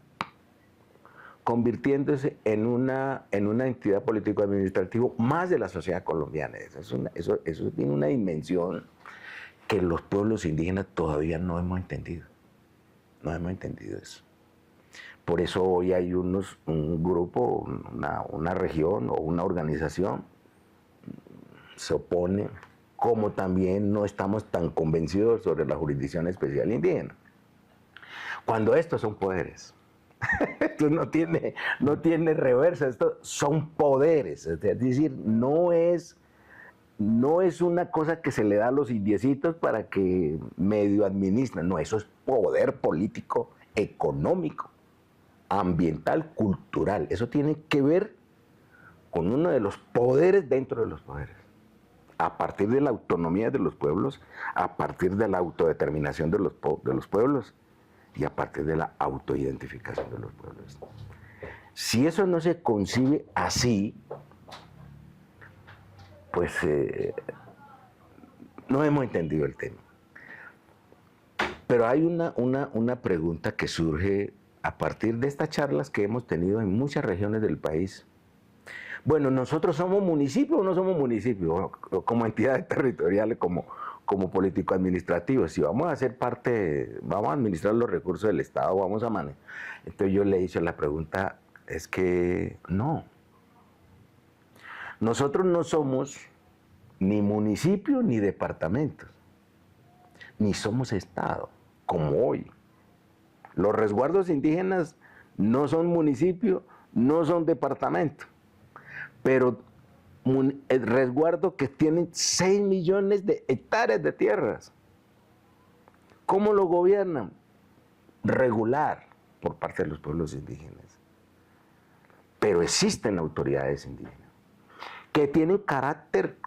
convirtiéndose en una entidad político-administrativa más de la sociedad colombiana. Eso tiene una dimensión que los pueblos indígenas todavía no hemos entendido. No hemos entendido eso. Por eso hoy hay un grupo, una región o una organización se opone, como también no estamos tan convencidos sobre la jurisdicción especial indígena. Cuando estos son poderes, esto no tiene reversa, estos son poderes, es decir, no es una cosa que se le da a los indiecitos para que medio administren, no, eso es poder político, económico, ambiental, cultural, eso tiene que ver con uno de los poderes dentro de los poderes, a partir de la autonomía de los pueblos, a partir de la autodeterminación de los pueblos y a partir de la autoidentificación de los pueblos. Si eso no se concibe así, pues no hemos entendido el tema. Pero hay una pregunta que surge a partir de estas charlas que hemos tenido en muchas regiones del país. Bueno, ¿nosotros somos municipios o no somos municipios? Como entidades territoriales, como político-administrativos. Si vamos a ser parte, vamos a administrar los recursos del Estado, vamos a manejar. Entonces yo le hice la pregunta, es que no. Nosotros no somos ni municipios ni departamentos, ni somos Estado, como hoy. Los resguardos indígenas no son municipios, no son departamentos, pero resguardos que tienen 6 millones de hectáreas de tierras. ¿Cómo lo gobiernan? Regular por parte de los pueblos indígenas. Pero existen autoridades indígenas que tienen carácter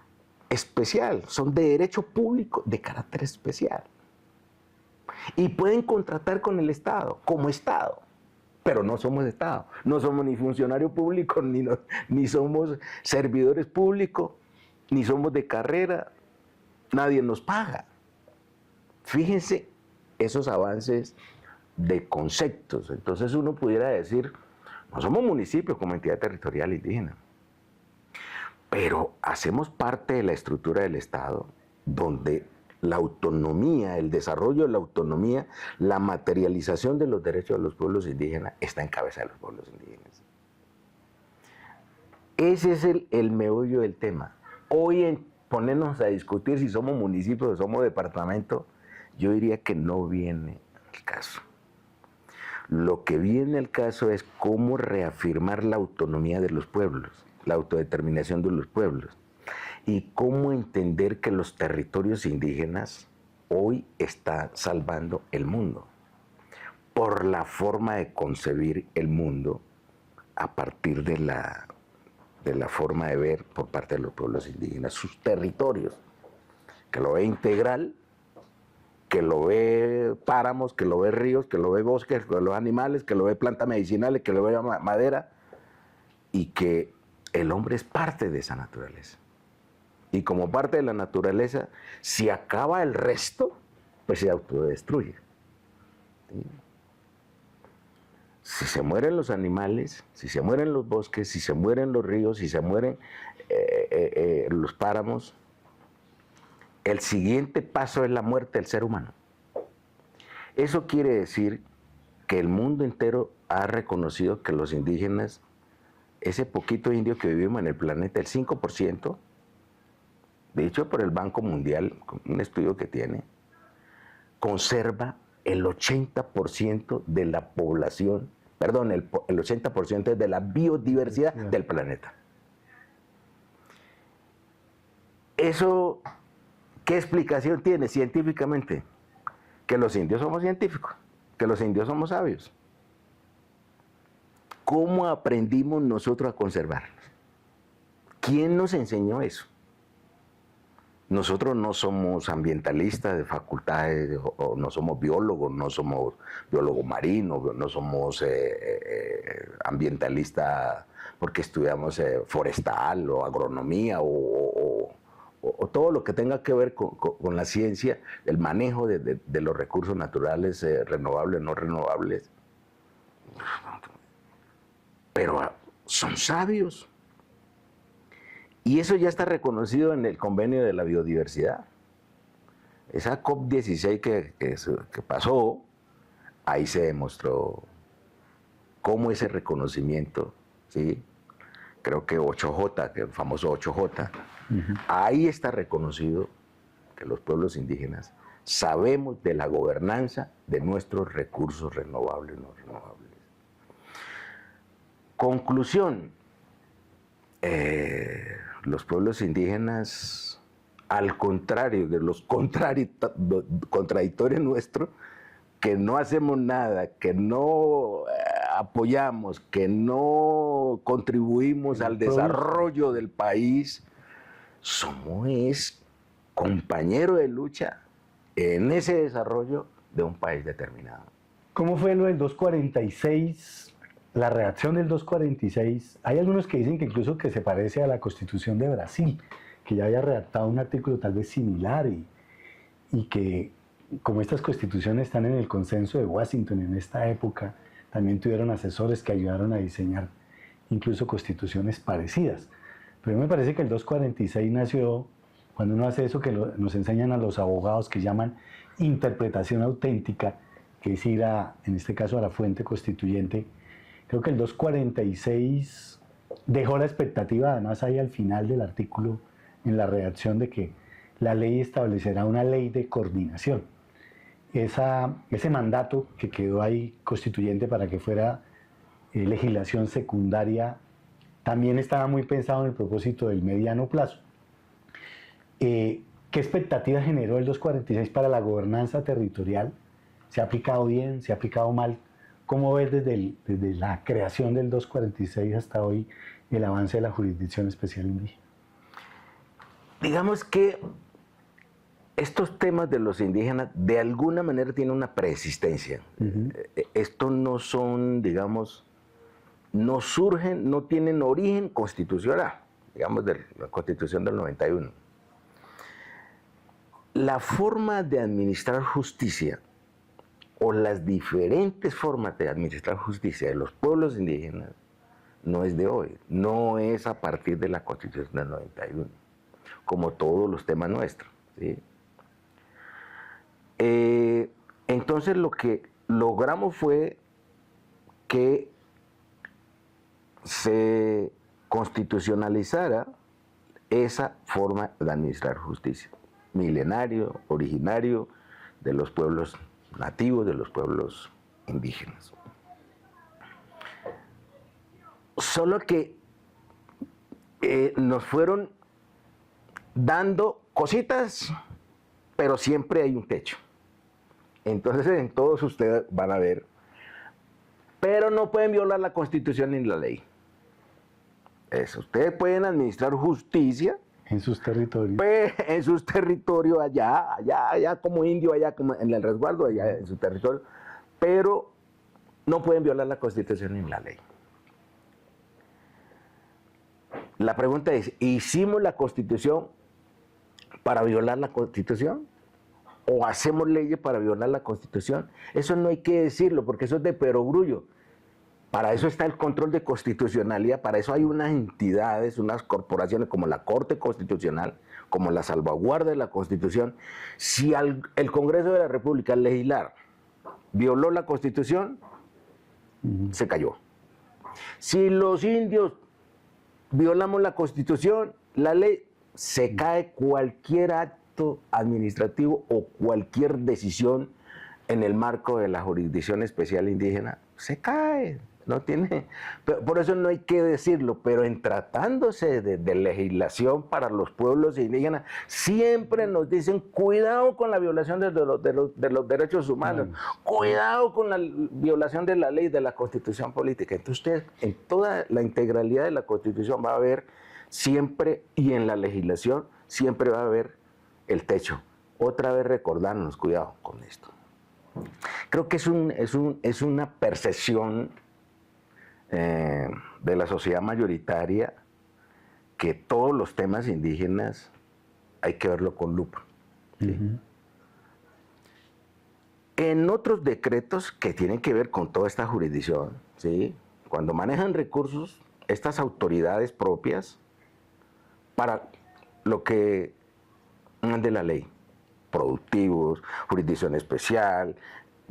especial, son de derecho público de carácter especial. Y pueden contratar con el Estado, como Estado, pero no somos Estado, no somos ni funcionarios públicos, ni somos servidores públicos, ni somos de carrera, nadie nos paga. Fíjense esos avances de conceptos. Entonces uno pudiera decir, no somos municipios como entidad territorial indígena, pero hacemos parte de la estructura del Estado, donde la autonomía, el desarrollo de la autonomía, la materialización de los derechos de los pueblos indígenas está en cabeza de los pueblos indígenas. Ese es el meollo del tema. Hoy en ponernos a discutir si somos municipios o somos departamento, yo diría que no viene el caso. Lo que viene al caso es cómo reafirmar la autonomía de los pueblos, la autodeterminación de los pueblos, y cómo entender que los territorios indígenas hoy están salvando el mundo, por la forma de concebir el mundo a partir de la forma de ver por parte de los pueblos indígenas sus territorios, que lo ve integral, que lo ve páramos, que lo ve ríos, que lo ve bosques, que lo ve animales, que lo ve plantas medicinales, que lo ve madera, y que el hombre es parte de esa naturaleza. Y como parte de la naturaleza, si acaba el resto, pues se autodestruye. ¿Sí? Si se mueren los animales, si se mueren los bosques, si se mueren los ríos, si se mueren los páramos, el siguiente paso es la muerte del ser humano. Eso quiere decir que el mundo entero ha reconocido que los indígenas, ese poquito indio que vivimos en el planeta, el 5%, dicho por el Banco Mundial, un estudio que tiene, conserva el 80% de la población, perdón, el 80% de la biodiversidad del planeta. ¿Eso qué explicación tiene científicamente? Que los indios somos científicos, que los indios somos sabios. ¿Cómo aprendimos nosotros a conservarnos? ¿Quién nos enseñó eso? Nosotros no somos ambientalistas de facultades, o no somos biólogos, no somos biólogos marinos, no somos ambientalistas porque estudiamos forestal o agronomía o todo lo que tenga que ver con la ciencia, el manejo de los recursos naturales, renovables, no renovables. Pero son sabios. Y eso ya está reconocido en el convenio de la biodiversidad. Esa COP16 que pasó, ahí se demostró cómo ese reconocimiento, ¿sí? Creo que 8J, que el famoso 8J, ahí está reconocido que los pueblos indígenas sabemos de la gobernanza de nuestros recursos renovables y no renovables. Conclusión. Los pueblos indígenas, al contrario de los contradictorios nuestros, que no hacemos nada, que no apoyamos, que no contribuimos al desarrollo del país, somos compañeros de lucha en ese desarrollo de un país determinado. ¿Cómo fue lo del 246? La redacción del 246, hay algunos que dicen que incluso que se parece a la Constitución de Brasil, que ya había redactado un artículo tal vez similar y que como estas constituciones están en el consenso de Washington en esta época, también tuvieron asesores que ayudaron a diseñar incluso constituciones parecidas. Pero me parece que el 246 nació cuando uno hace eso que nos enseñan a los abogados que llaman interpretación auténtica, que es ir en este caso a la fuente constituyente. Creo que el 246 dejó la expectativa, además ahí al final del artículo, en la redacción, de que la ley establecerá una ley de coordinación. Ese mandato que quedó ahí constituyente para que fuera legislación secundaria, también estaba muy pensado en el propósito del mediano plazo. ¿Qué expectativa generó el 246 para la gobernanza territorial? ¿Se ha aplicado bien? ¿Se ha aplicado mal? ¿Cómo ves desde la creación del 246 hasta hoy el avance de la Jurisdicción Especial Indígena? Digamos que estos temas de los indígenas de alguna manera tienen una preexistencia. Estos no son, digamos, no surgen, no tienen origen constitucional, digamos, de la Constitución del 91. La forma de administrar justicia o las diferentes formas de administrar justicia de los pueblos indígenas no es de hoy, no es a partir de la Constitución del 91, como todos los temas nuestros, ¿sí? Entonces lo que logramos fue que se constitucionalizara esa forma de administrar justicia, milenario, originario de los pueblos nativos, de los pueblos indígenas. Solo que nos fueron dando cositas, pero siempre hay un techo. Entonces en todos ustedes van a ver, pero no pueden violar la Constitución ni la ley. Eso, ustedes pueden administrar justicia en sus territorios. Pues, en sus territorios, allá como indio, allá como en el resguardo, allá en su territorio, pero no pueden violar la Constitución ni la ley. La pregunta es, ¿hicimos la Constitución para violar la Constitución? ¿O hacemos leyes para violar la Constitución? Eso no hay que decirlo, porque eso es de perogrullo. Para eso está el control de constitucionalidad, para eso hay unas entidades, unas corporaciones como la Corte Constitucional, como la salvaguarda de la Constitución. Si el Congreso de la República al legislar violó la Constitución, se cayó. Si los indios violamos la Constitución, la ley, se cae cualquier acto administrativo o cualquier decisión en el marco de la Jurisdicción Especial Indígena, se cae. No tiene, por eso no hay que decirlo, pero en tratándose de legislación para los pueblos indígenas, siempre nos dicen, cuidado con la violación de los derechos humanos, cuidado con la violación de la ley, de la Constitución política. Entonces usted, en toda la integralidad de la Constitución va a haber siempre, y en la legislación, siempre va a haber el techo. Otra vez recordarnos, cuidado con esto. Creo que es una percepción de la sociedad mayoritaria que todos los temas indígenas hay que verlo con lupa. ¿Sí? En otros decretos que tienen que ver con toda esta jurisdicción, ¿sí? Cuando manejan recursos, estas autoridades propias, para lo que de la ley, productivos, jurisdicción especial,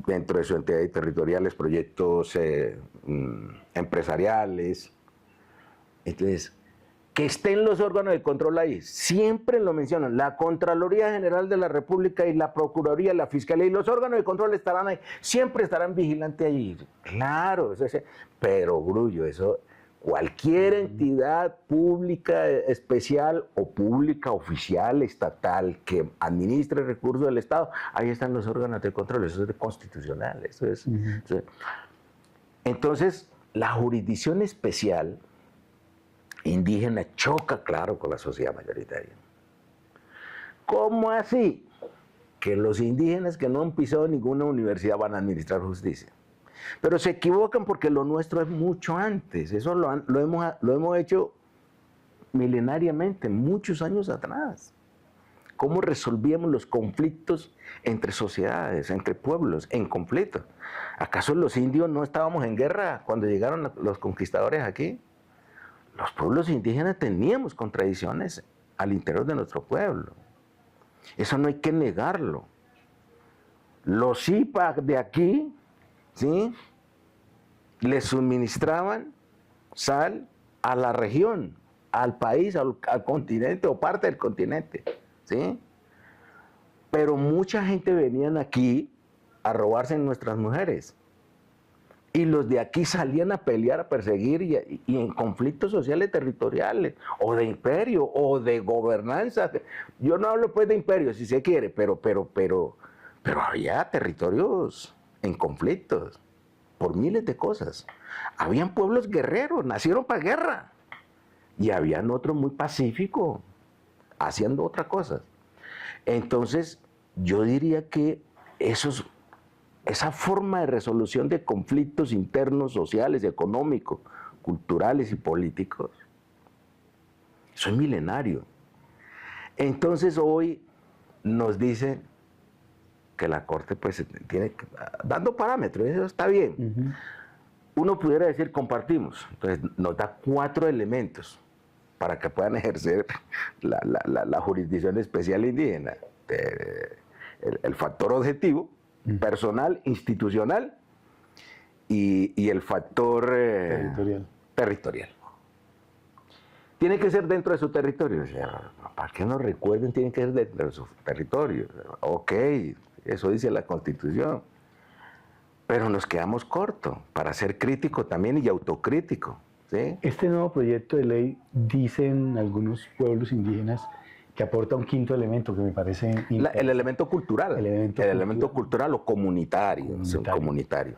dentro de su entidad territoriales, proyectos empresariales. Entonces, que estén los órganos de control ahí, siempre lo mencionan, la Contraloría General de la República y la Procuraduría, la Fiscalía y los órganos de control estarán ahí, siempre estarán vigilantes allí. Claro, pero Grullo, eso, cualquier entidad pública especial o pública oficial estatal que administre recursos del Estado, ahí están los órganos de control, eso es constitucional. Eso es, entonces, la jurisdicción especial indígena choca, claro, con la sociedad mayoritaria. ¿Cómo así? Que los indígenas que no han pisado ninguna universidad van a administrar justicia. Pero se equivocan porque lo nuestro es mucho antes. Eso lo hemos hecho milenariamente, muchos años atrás. ¿Cómo resolvíamos los conflictos entre sociedades, entre pueblos, en conflicto? ¿Acaso los indios no estábamos en guerra cuando llegaron los conquistadores aquí? Los pueblos indígenas teníamos contradicciones al interior de nuestro pueblo. Eso no hay que negarlo. Los IPAC de aquí, ¿sí?, le suministraban sal a la región, al país, al continente o parte del continente, ¿sí? Pero mucha gente venían aquí a robarse nuestras mujeres. Y los de aquí salían a pelear, a perseguir y en conflictos sociales territoriales, o de imperio, o de gobernanza. Yo no hablo pues de imperio, si se quiere, pero había territorios en conflictos por miles de cosas. Habían pueblos guerreros, nacieron para guerra. Y habían otros muy pacíficos, haciendo otras cosas. Entonces, yo diría que esa forma de resolución de conflictos internos, sociales, económicos, culturales y políticos, eso es milenario. Entonces hoy nos dicen que la Corte pues tiene dando parámetros, eso está bien. Uno pudiera decir compartimos, entonces nos da 4 elementos para que puedan ejercer la jurisdicción especial indígena. El factor objetivo, personal, institucional y el factor territorial. Tiene que ser dentro de su territorio. O sea, para que nos recuerden, tiene que ser dentro de su territorio. Ok, eso dice la Constitución. Pero nos quedamos cortos para ser crítico también y autocrítico, ¿sí? Este nuevo proyecto de ley, dicen algunos pueblos indígenas, que aporta un 5.º elemento que me parece el elemento cultural. El elemento cultural o comunitario.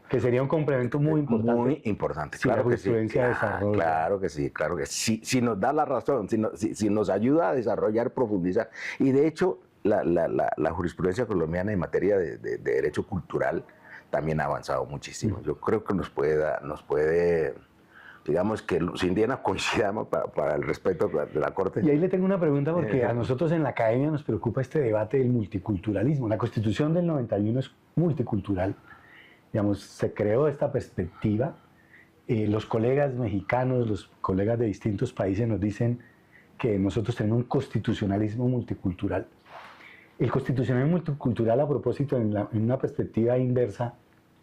Que sería un complemento muy importante. Muy importante, claro que sí. Claro que sí, claro que sí. Si nos da la razón, si nos ayuda a desarrollar, profundizar. Y de hecho, la jurisprudencia colombiana en materia de derecho cultural también ha avanzado muchísimo. Yo creo que nos puede digamos que los indígenas coincidamos para el respeto de la Corte. Y ahí le tengo una pregunta, porque a nosotros en la academia nos preocupa este debate del multiculturalismo. La Constitución del 91 es multicultural. Digamos, se creó esta perspectiva. Los colegas mexicanos, los colegas de distintos países nos dicen que nosotros tenemos un constitucionalismo multicultural. El constitucionalismo multicultural, a propósito, en una perspectiva inversa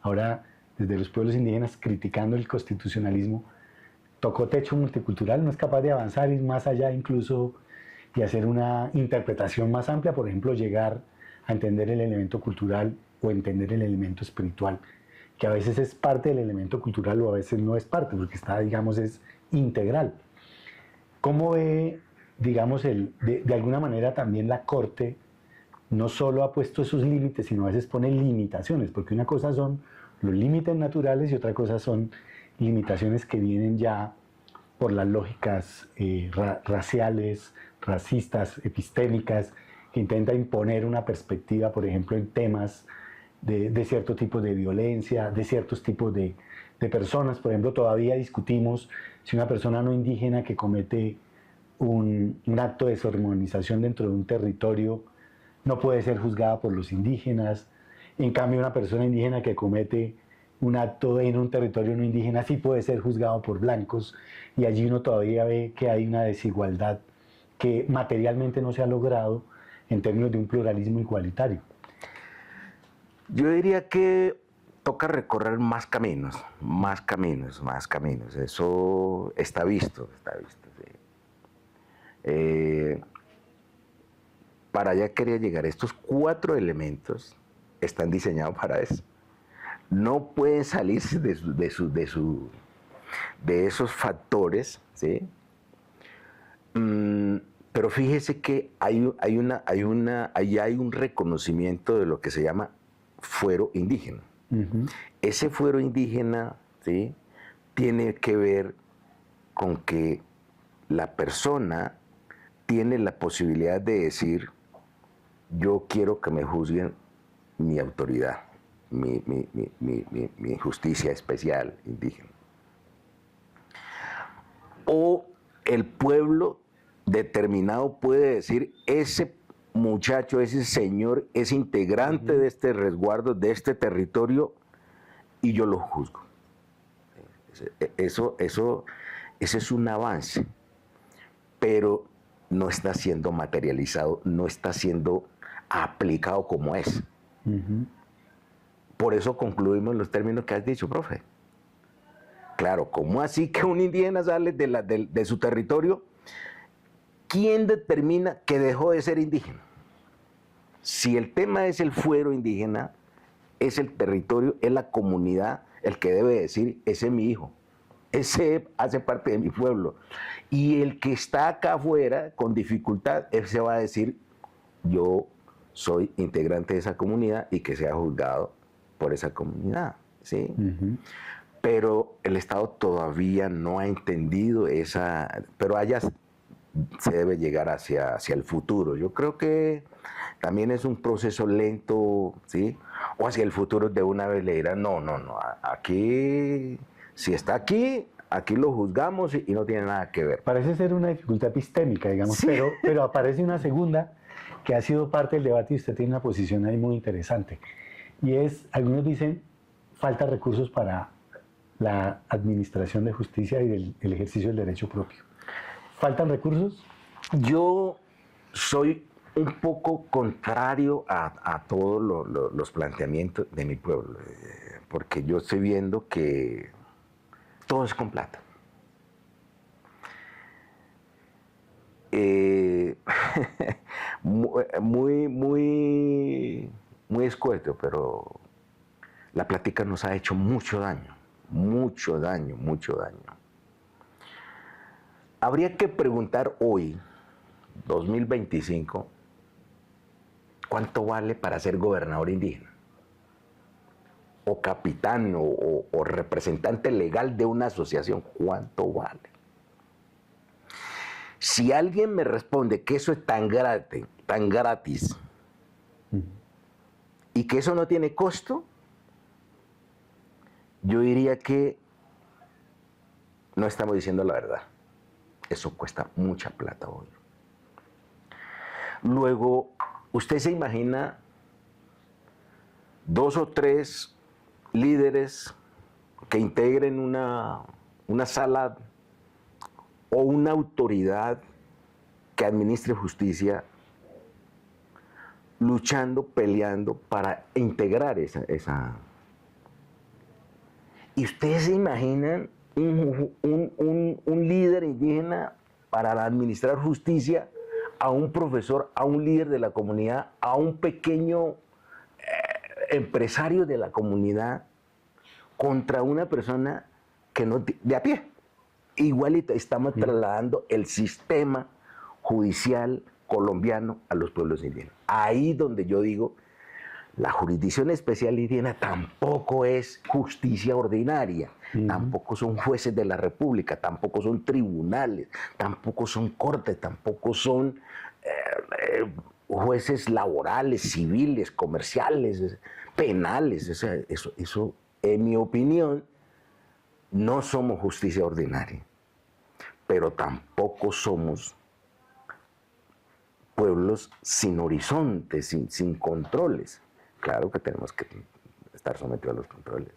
ahora desde los pueblos indígenas criticando el constitucionalismo, tocó techo multicultural, no es capaz de avanzar, ir más allá incluso y hacer una interpretación más amplia, por ejemplo, llegar a entender el elemento cultural o entender el elemento espiritual, que a veces es parte del elemento cultural o a veces no es parte, porque está, digamos, es integral. ¿Cómo ve, digamos, de alguna manera también la Corte no solo ha puesto esos límites, sino a veces pone limitaciones, porque una cosa son los límites naturales y otra cosa son limitaciones que vienen ya por las lógicas raciales, racistas, epistémicas, que intenta imponer una perspectiva, por ejemplo, en temas de cierto tipo de violencia, de ciertos tipos de personas. Por ejemplo, todavía discutimos si una persona no indígena que comete un acto de deshumanización dentro de un territorio no puede ser juzgada por los indígenas. En cambio, una persona indígena que comete un acto en un territorio no indígena sí puede ser juzgado por blancos, y allí uno todavía ve que hay una desigualdad que materialmente no se ha logrado en términos de un pluralismo igualitario. Yo diría que toca recorrer más caminos, más caminos, más caminos. Eso está visto, sí. Para allá quería llegar. Estos 4 elementos están diseñados para eso. No pueden salirse de esos factores, ¿sí? Pero fíjese que ahí hay un reconocimiento de lo que se llama fuero indígena. Ese fuero indígena, ¿sí?, tiene que ver con que la persona tiene la posibilidad de decir: yo quiero que me juzguen mi autoridad, mi justicia especial indígena. O el pueblo determinado puede decir: ese muchacho, ese señor es integrante de este resguardo, de este territorio, y yo lo juzgo. Ese es un avance, pero no está siendo materializado, no está siendo aplicado como es. Por eso concluimos los términos que has dicho, profe. Claro, ¿cómo así que un indígena sale de su territorio? ¿Quién determina que dejó de ser indígena? Si el tema es el fuero indígena, es el territorio, es la comunidad el que debe decir: ese es mi hijo, ese hace parte de mi pueblo. Y el que está acá afuera con dificultad, él se va a decir: yo soy integrante de esa comunidad y que sea juzgado por esa comunidad, ¿sí? Pero el Estado todavía no ha entendido esa, pero allá se debe llegar hacia el futuro. Yo creo que también es un proceso lento, ¿sí? O hacia el futuro de una vez le dirán: no, aquí, si está aquí lo juzgamos y no tiene nada que ver. Parece ser una dificultad epistémica, digamos, sí. pero aparece una segunda que ha sido parte del debate y usted tiene una posición ahí muy interesante. Y es, algunos dicen, falta recursos para la administración de justicia y el ejercicio del derecho propio. ¿Faltan recursos? Yo soy un poco contrario a todos los planteamientos de mi pueblo, porque yo estoy viendo que todo es con plata. Muy escueto, pero la plática nos ha hecho mucho daño. Habría que preguntar hoy, 2025, ¿cuánto vale para ser gobernador indígena? O capitán o representante legal de una asociación, ¿cuánto vale? Si alguien me responde que eso es tan gratis, y que eso no tiene costo, yo diría que no estamos diciendo la verdad. Eso cuesta mucha plata hoy. Luego, usted se imagina 2 o 3 líderes que integren una sala o una autoridad que administre justicia, luchando, peleando para integrar esa ¿Y ustedes se imaginan un líder indígena para administrar justicia a un profesor, a un líder de la comunidad, a un pequeño empresario de la comunidad, contra una persona que no de a pie? Igualito estamos trasladando el sistema judicial colombiano a los pueblos indígenas. Ahí donde yo digo, la jurisdicción especial indígena tampoco es justicia ordinaria, tampoco son jueces de la república, tampoco son tribunales, tampoco son cortes, tampoco son jueces laborales, civiles, comerciales, penales. O sea, eso, en mi opinión, no somos justicia ordinaria, pero tampoco somos pueblos sin horizontes, sin controles. Claro que tenemos que estar sometidos a los controles.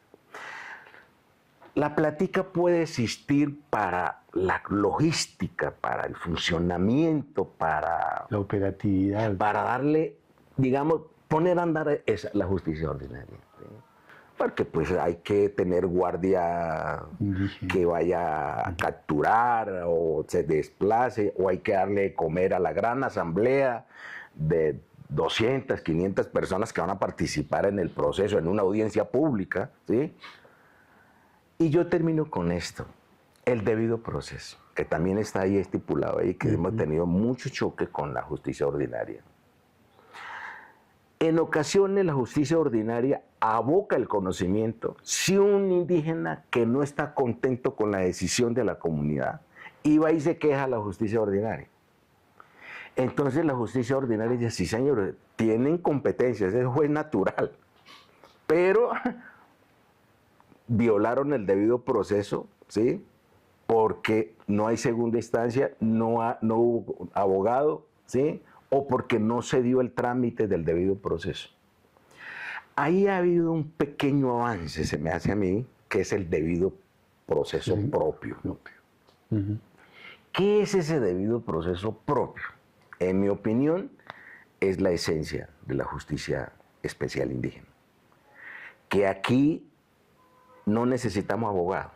La plática puede existir para la logística, para el funcionamiento, para la operatividad, para darle, digamos, poner a andar la justicia ordinaria, ¿sí? Porque pues hay que tener guardia indígena que vaya a capturar o se desplace, o hay que darle de comer a la gran asamblea de 200, 500 personas que van a participar en el proceso, en una audiencia pública, ¿sí? Y yo termino con esto, el debido proceso, que también está ahí estipulado ahí, que hemos tenido mucho choque con la justicia ordinaria. En ocasiones la justicia ordinaria aboca el conocimiento si un indígena que no está contento con la decisión de la comunidad iba y se queja a la justicia ordinaria. Entonces la justicia ordinaria dice, sí señor, tienen competencias, es juez natural, pero violaron el debido proceso, ¿sí? Porque no hay segunda instancia, no hubo abogado, ¿sí? O porque no se dio el trámite del debido proceso. Ahí ha habido un pequeño avance, se me hace a mí, que es el debido proceso propio. ¿Qué es ese debido proceso propio? En mi opinión, es la esencia de la justicia especial indígena. Que aquí no necesitamos abogado,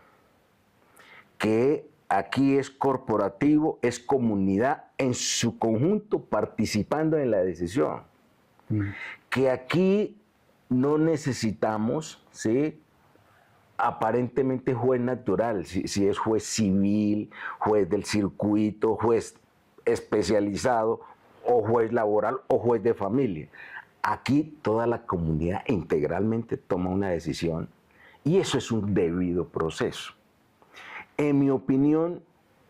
que aquí es corporativo, es comunidad en su conjunto participando en la decisión. Que aquí no necesitamos, ¿sí?, aparentemente juez natural, si es juez civil, juez del circuito, juez especializado, o juez laboral, o juez de familia. Aquí toda la comunidad integralmente toma una decisión y eso es un debido proceso. En mi opinión,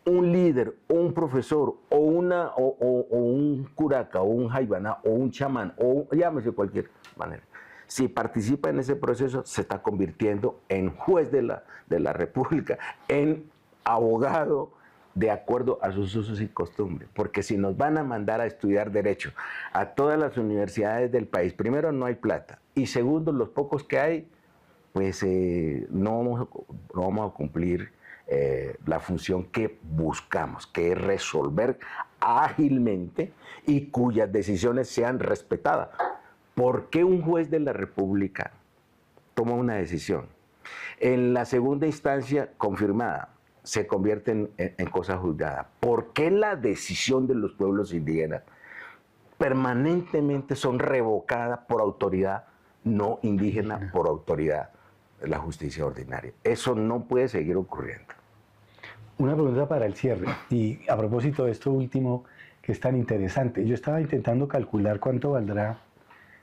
un líder, o un profesor, o un curaca, o un jaibaná, o un chamán, o llámese cualquier manera, si participa en ese proceso, se está convirtiendo en juez de la República, en abogado de acuerdo a sus usos y costumbres. Porque si nos van a mandar a estudiar Derecho a todas las universidades del país, primero no hay plata, y segundo, los pocos que hay, pues no vamos a cumplir la función que buscamos, que es resolver ágilmente y cuyas decisiones sean respetadas. ¿Por qué un juez de la República toma una decisión? En la segunda instancia confirmada, se convierte en cosa juzgada. ¿Por qué la decisión de los pueblos indígenas permanentemente son revocadas por autoridad no indígena, por autoridad de la justicia ordinaria? Eso no puede seguir ocurriendo. Una pregunta para el cierre, y a propósito de esto último que es tan interesante. Yo estaba intentando calcular cuánto valdrá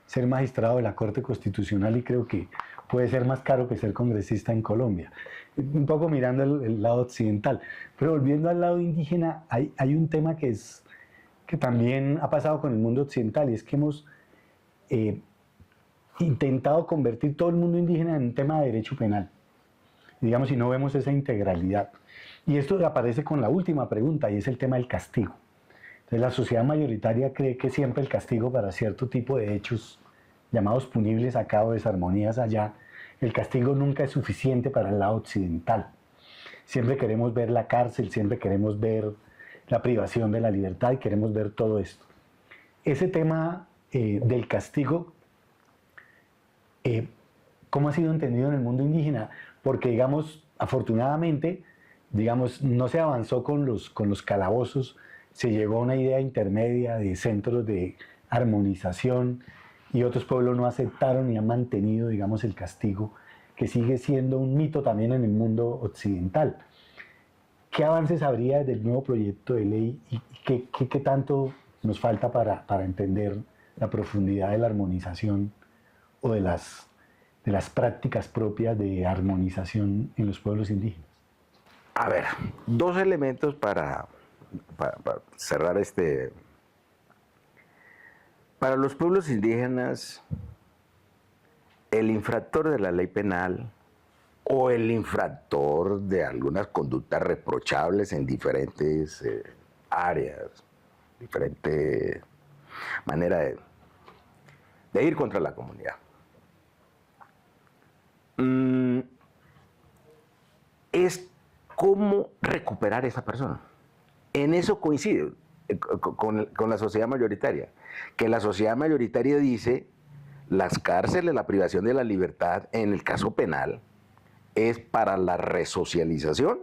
ser magistrado de la Corte Constitucional y creo que puede ser más caro que ser congresista en Colombia. Un poco mirando el lado occidental. Pero volviendo al lado indígena, hay un tema que también ha pasado con el mundo occidental, y es que hemos intentado convertir todo el mundo indígena en un tema de derecho penal. Digamos, si no vemos esa integralidad. Y esto aparece con la última pregunta, y es el tema del castigo. Entonces, la sociedad mayoritaria cree que siempre el castigo para cierto tipo de hechos llamados punibles acá o desarmonías allá, el castigo nunca es suficiente para el lado occidental. Siempre queremos ver la cárcel, siempre queremos ver la privación de la libertad y queremos ver todo esto. Ese tema del castigo, ¿cómo ha sido entendido en el mundo indígena? porque, digamos, afortunadamente, digamos, no se avanzó con los calabozos, se llegó a una idea intermedia de centros de armonización y otros pueblos no aceptaron y han mantenido, digamos, el castigo, que sigue siendo un mito también en el mundo occidental. ¿Qué avances habría del nuevo proyecto de ley y qué tanto nos falta para entender la profundidad de la armonización o de las prácticas propias de armonización en los pueblos indígenas? A ver, dos elementos para cerrar este. Para los pueblos indígenas, el infractor de la ley penal o el infractor de algunas conductas reprochables en diferentes áreas, diferente manera de ir contra la comunidad. Es cómo recuperar a esa persona. En eso coincide con la sociedad mayoritaria, que la sociedad mayoritaria dice las cárceles, la privación de la libertad en el caso penal es para la resocialización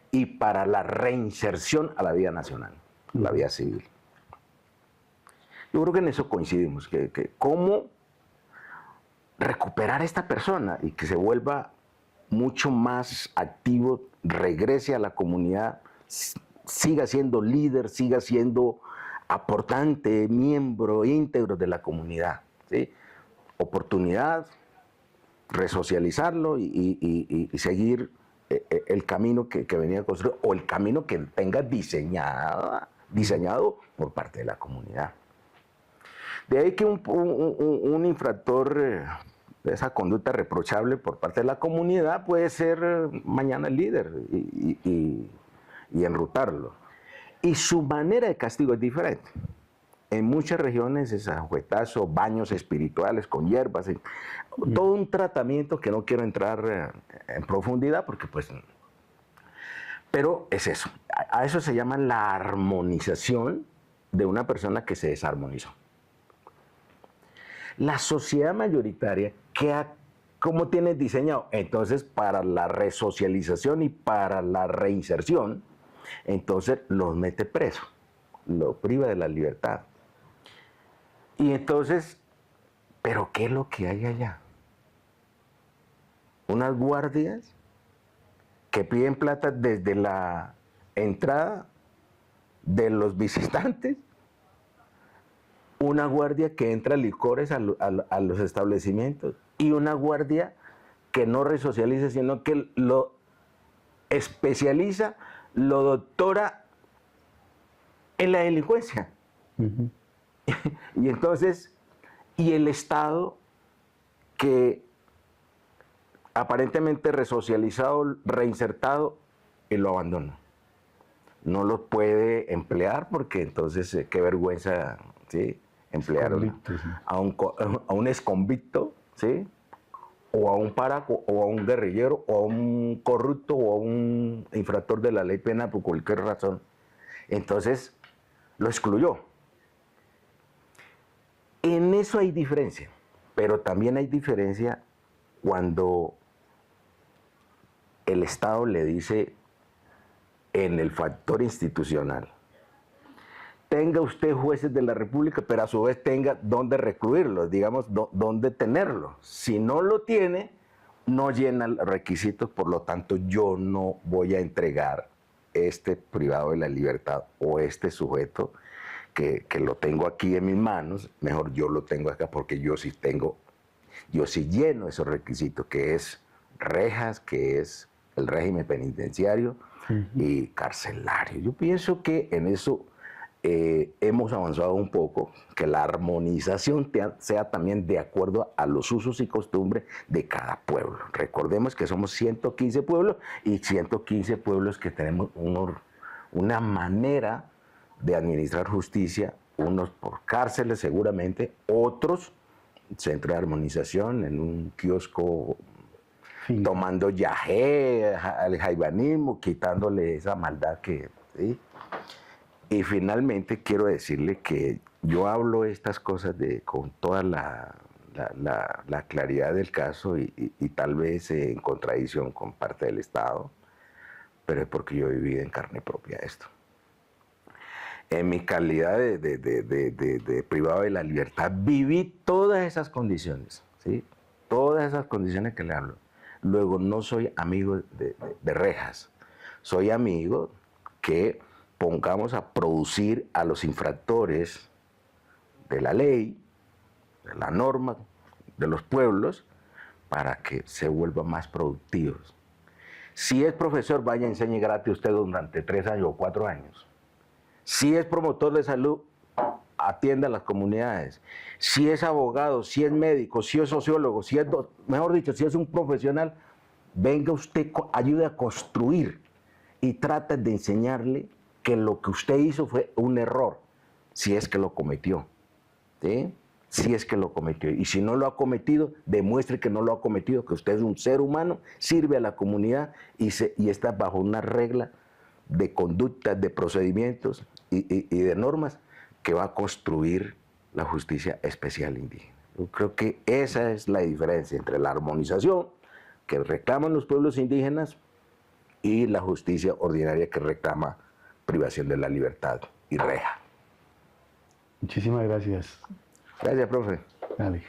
y para la reinserción a la vida nacional, a la vida civil. Yo creo que en eso coincidimos, que cómo recuperar a esta persona y que se vuelva mucho más activo, regrese a la comunidad, siga siendo líder, siga siendo aportante, miembro íntegro de la comunidad, ¿sí? Oportunidad, resocializarlo y seguir el camino que venía a construir o el camino que tenga diseñado por parte de la comunidad. De ahí que un infractor de esa conducta reprochable por parte de la comunidad puede ser mañana el líder y enrutarlo. Y su manera de castigo es diferente. En muchas regiones es ajuetazo, baños espirituales con hierbas, todo un tratamiento que no quiero entrar en profundidad porque pues... Pero es eso, a eso se llama la armonización de una persona que se desarmonizó. La sociedad mayoritaria, ¿cómo tiene diseñado? Entonces, para la resocialización y para la reinserción, entonces los mete preso, lo priva de la libertad. Y entonces, ¿pero qué es lo que hay allá? Unas guardias que piden plata desde la entrada de los visitantes, una guardia que entra licores a los establecimientos y una guardia que no resocializa, sino que lo especializa, lo doctora en la delincuencia. Y entonces, y el Estado que aparentemente resocializado, reinsertado, y lo abandona. No lo puede emplear porque entonces qué vergüenza, ¿sí? Emplear a un exconvicto, ¿sí? O a un paraco, o a un guerrillero, o a un corrupto, o a un infractor de la ley penal por cualquier razón. Entonces, lo excluyó. En eso hay diferencia, pero también hay diferencia cuando el Estado le dice en el factor institucional, tenga usted jueces de la República, pero a su vez tenga dónde recluirlos, digamos, dónde tenerlos. Si no lo tiene, no llena los requisitos, por lo tanto yo no voy a entregar este privado de la libertad o este sujeto que lo tengo aquí en mis manos, mejor yo lo tengo acá porque yo sí lleno esos requisitos, que es rejas, que es el régimen penitenciario y carcelario. Yo pienso que en eso hemos avanzado un poco, que la armonización sea también de acuerdo a los usos y costumbres de cada pueblo. Recordemos que somos 115 pueblos y 115 pueblos que tenemos una manera de administrar justicia, unos por cárceles seguramente, otros centro de armonización en un kiosco tomando yagé, al jaibanismo, quitándole esa maldad que... ¿sí? Y finalmente quiero decirle que yo hablo estas cosas con toda la la claridad del caso y tal vez en contradicción con parte del Estado, pero es porque yo he vivido en carne propia esto. En mi calidad de privado de la libertad, viví todas esas condiciones, ¿sí? Todas esas condiciones que le hablo. Luego, no soy amigo de rejas, soy amigo que pongamos a producir a los infractores de la ley, de la norma, de los pueblos, para que se vuelvan más productivos. Si es profesor, vaya, enseñe gratis usted durante 3 años o 4 años. Si es promotor de salud, atienda a las comunidades. Si es abogado, si es médico, si es sociólogo, si es, mejor dicho, si es un profesional, venga usted, ayude a construir y trate de enseñarle que lo que usted hizo fue un error, si es que lo cometió, ¿sí? Si es que lo cometió. Y si no lo ha cometido, demuestre que no lo ha cometido, que usted es un ser humano, sirve a la comunidad y está bajo una regla de conducta, de procedimientos y de normas que va a construir la justicia especial indígena. Yo creo que esa es la diferencia entre la armonización que reclaman los pueblos indígenas y la justicia ordinaria que reclama privación de la libertad y reja. Muchísimas gracias. Gracias, profe. Dale.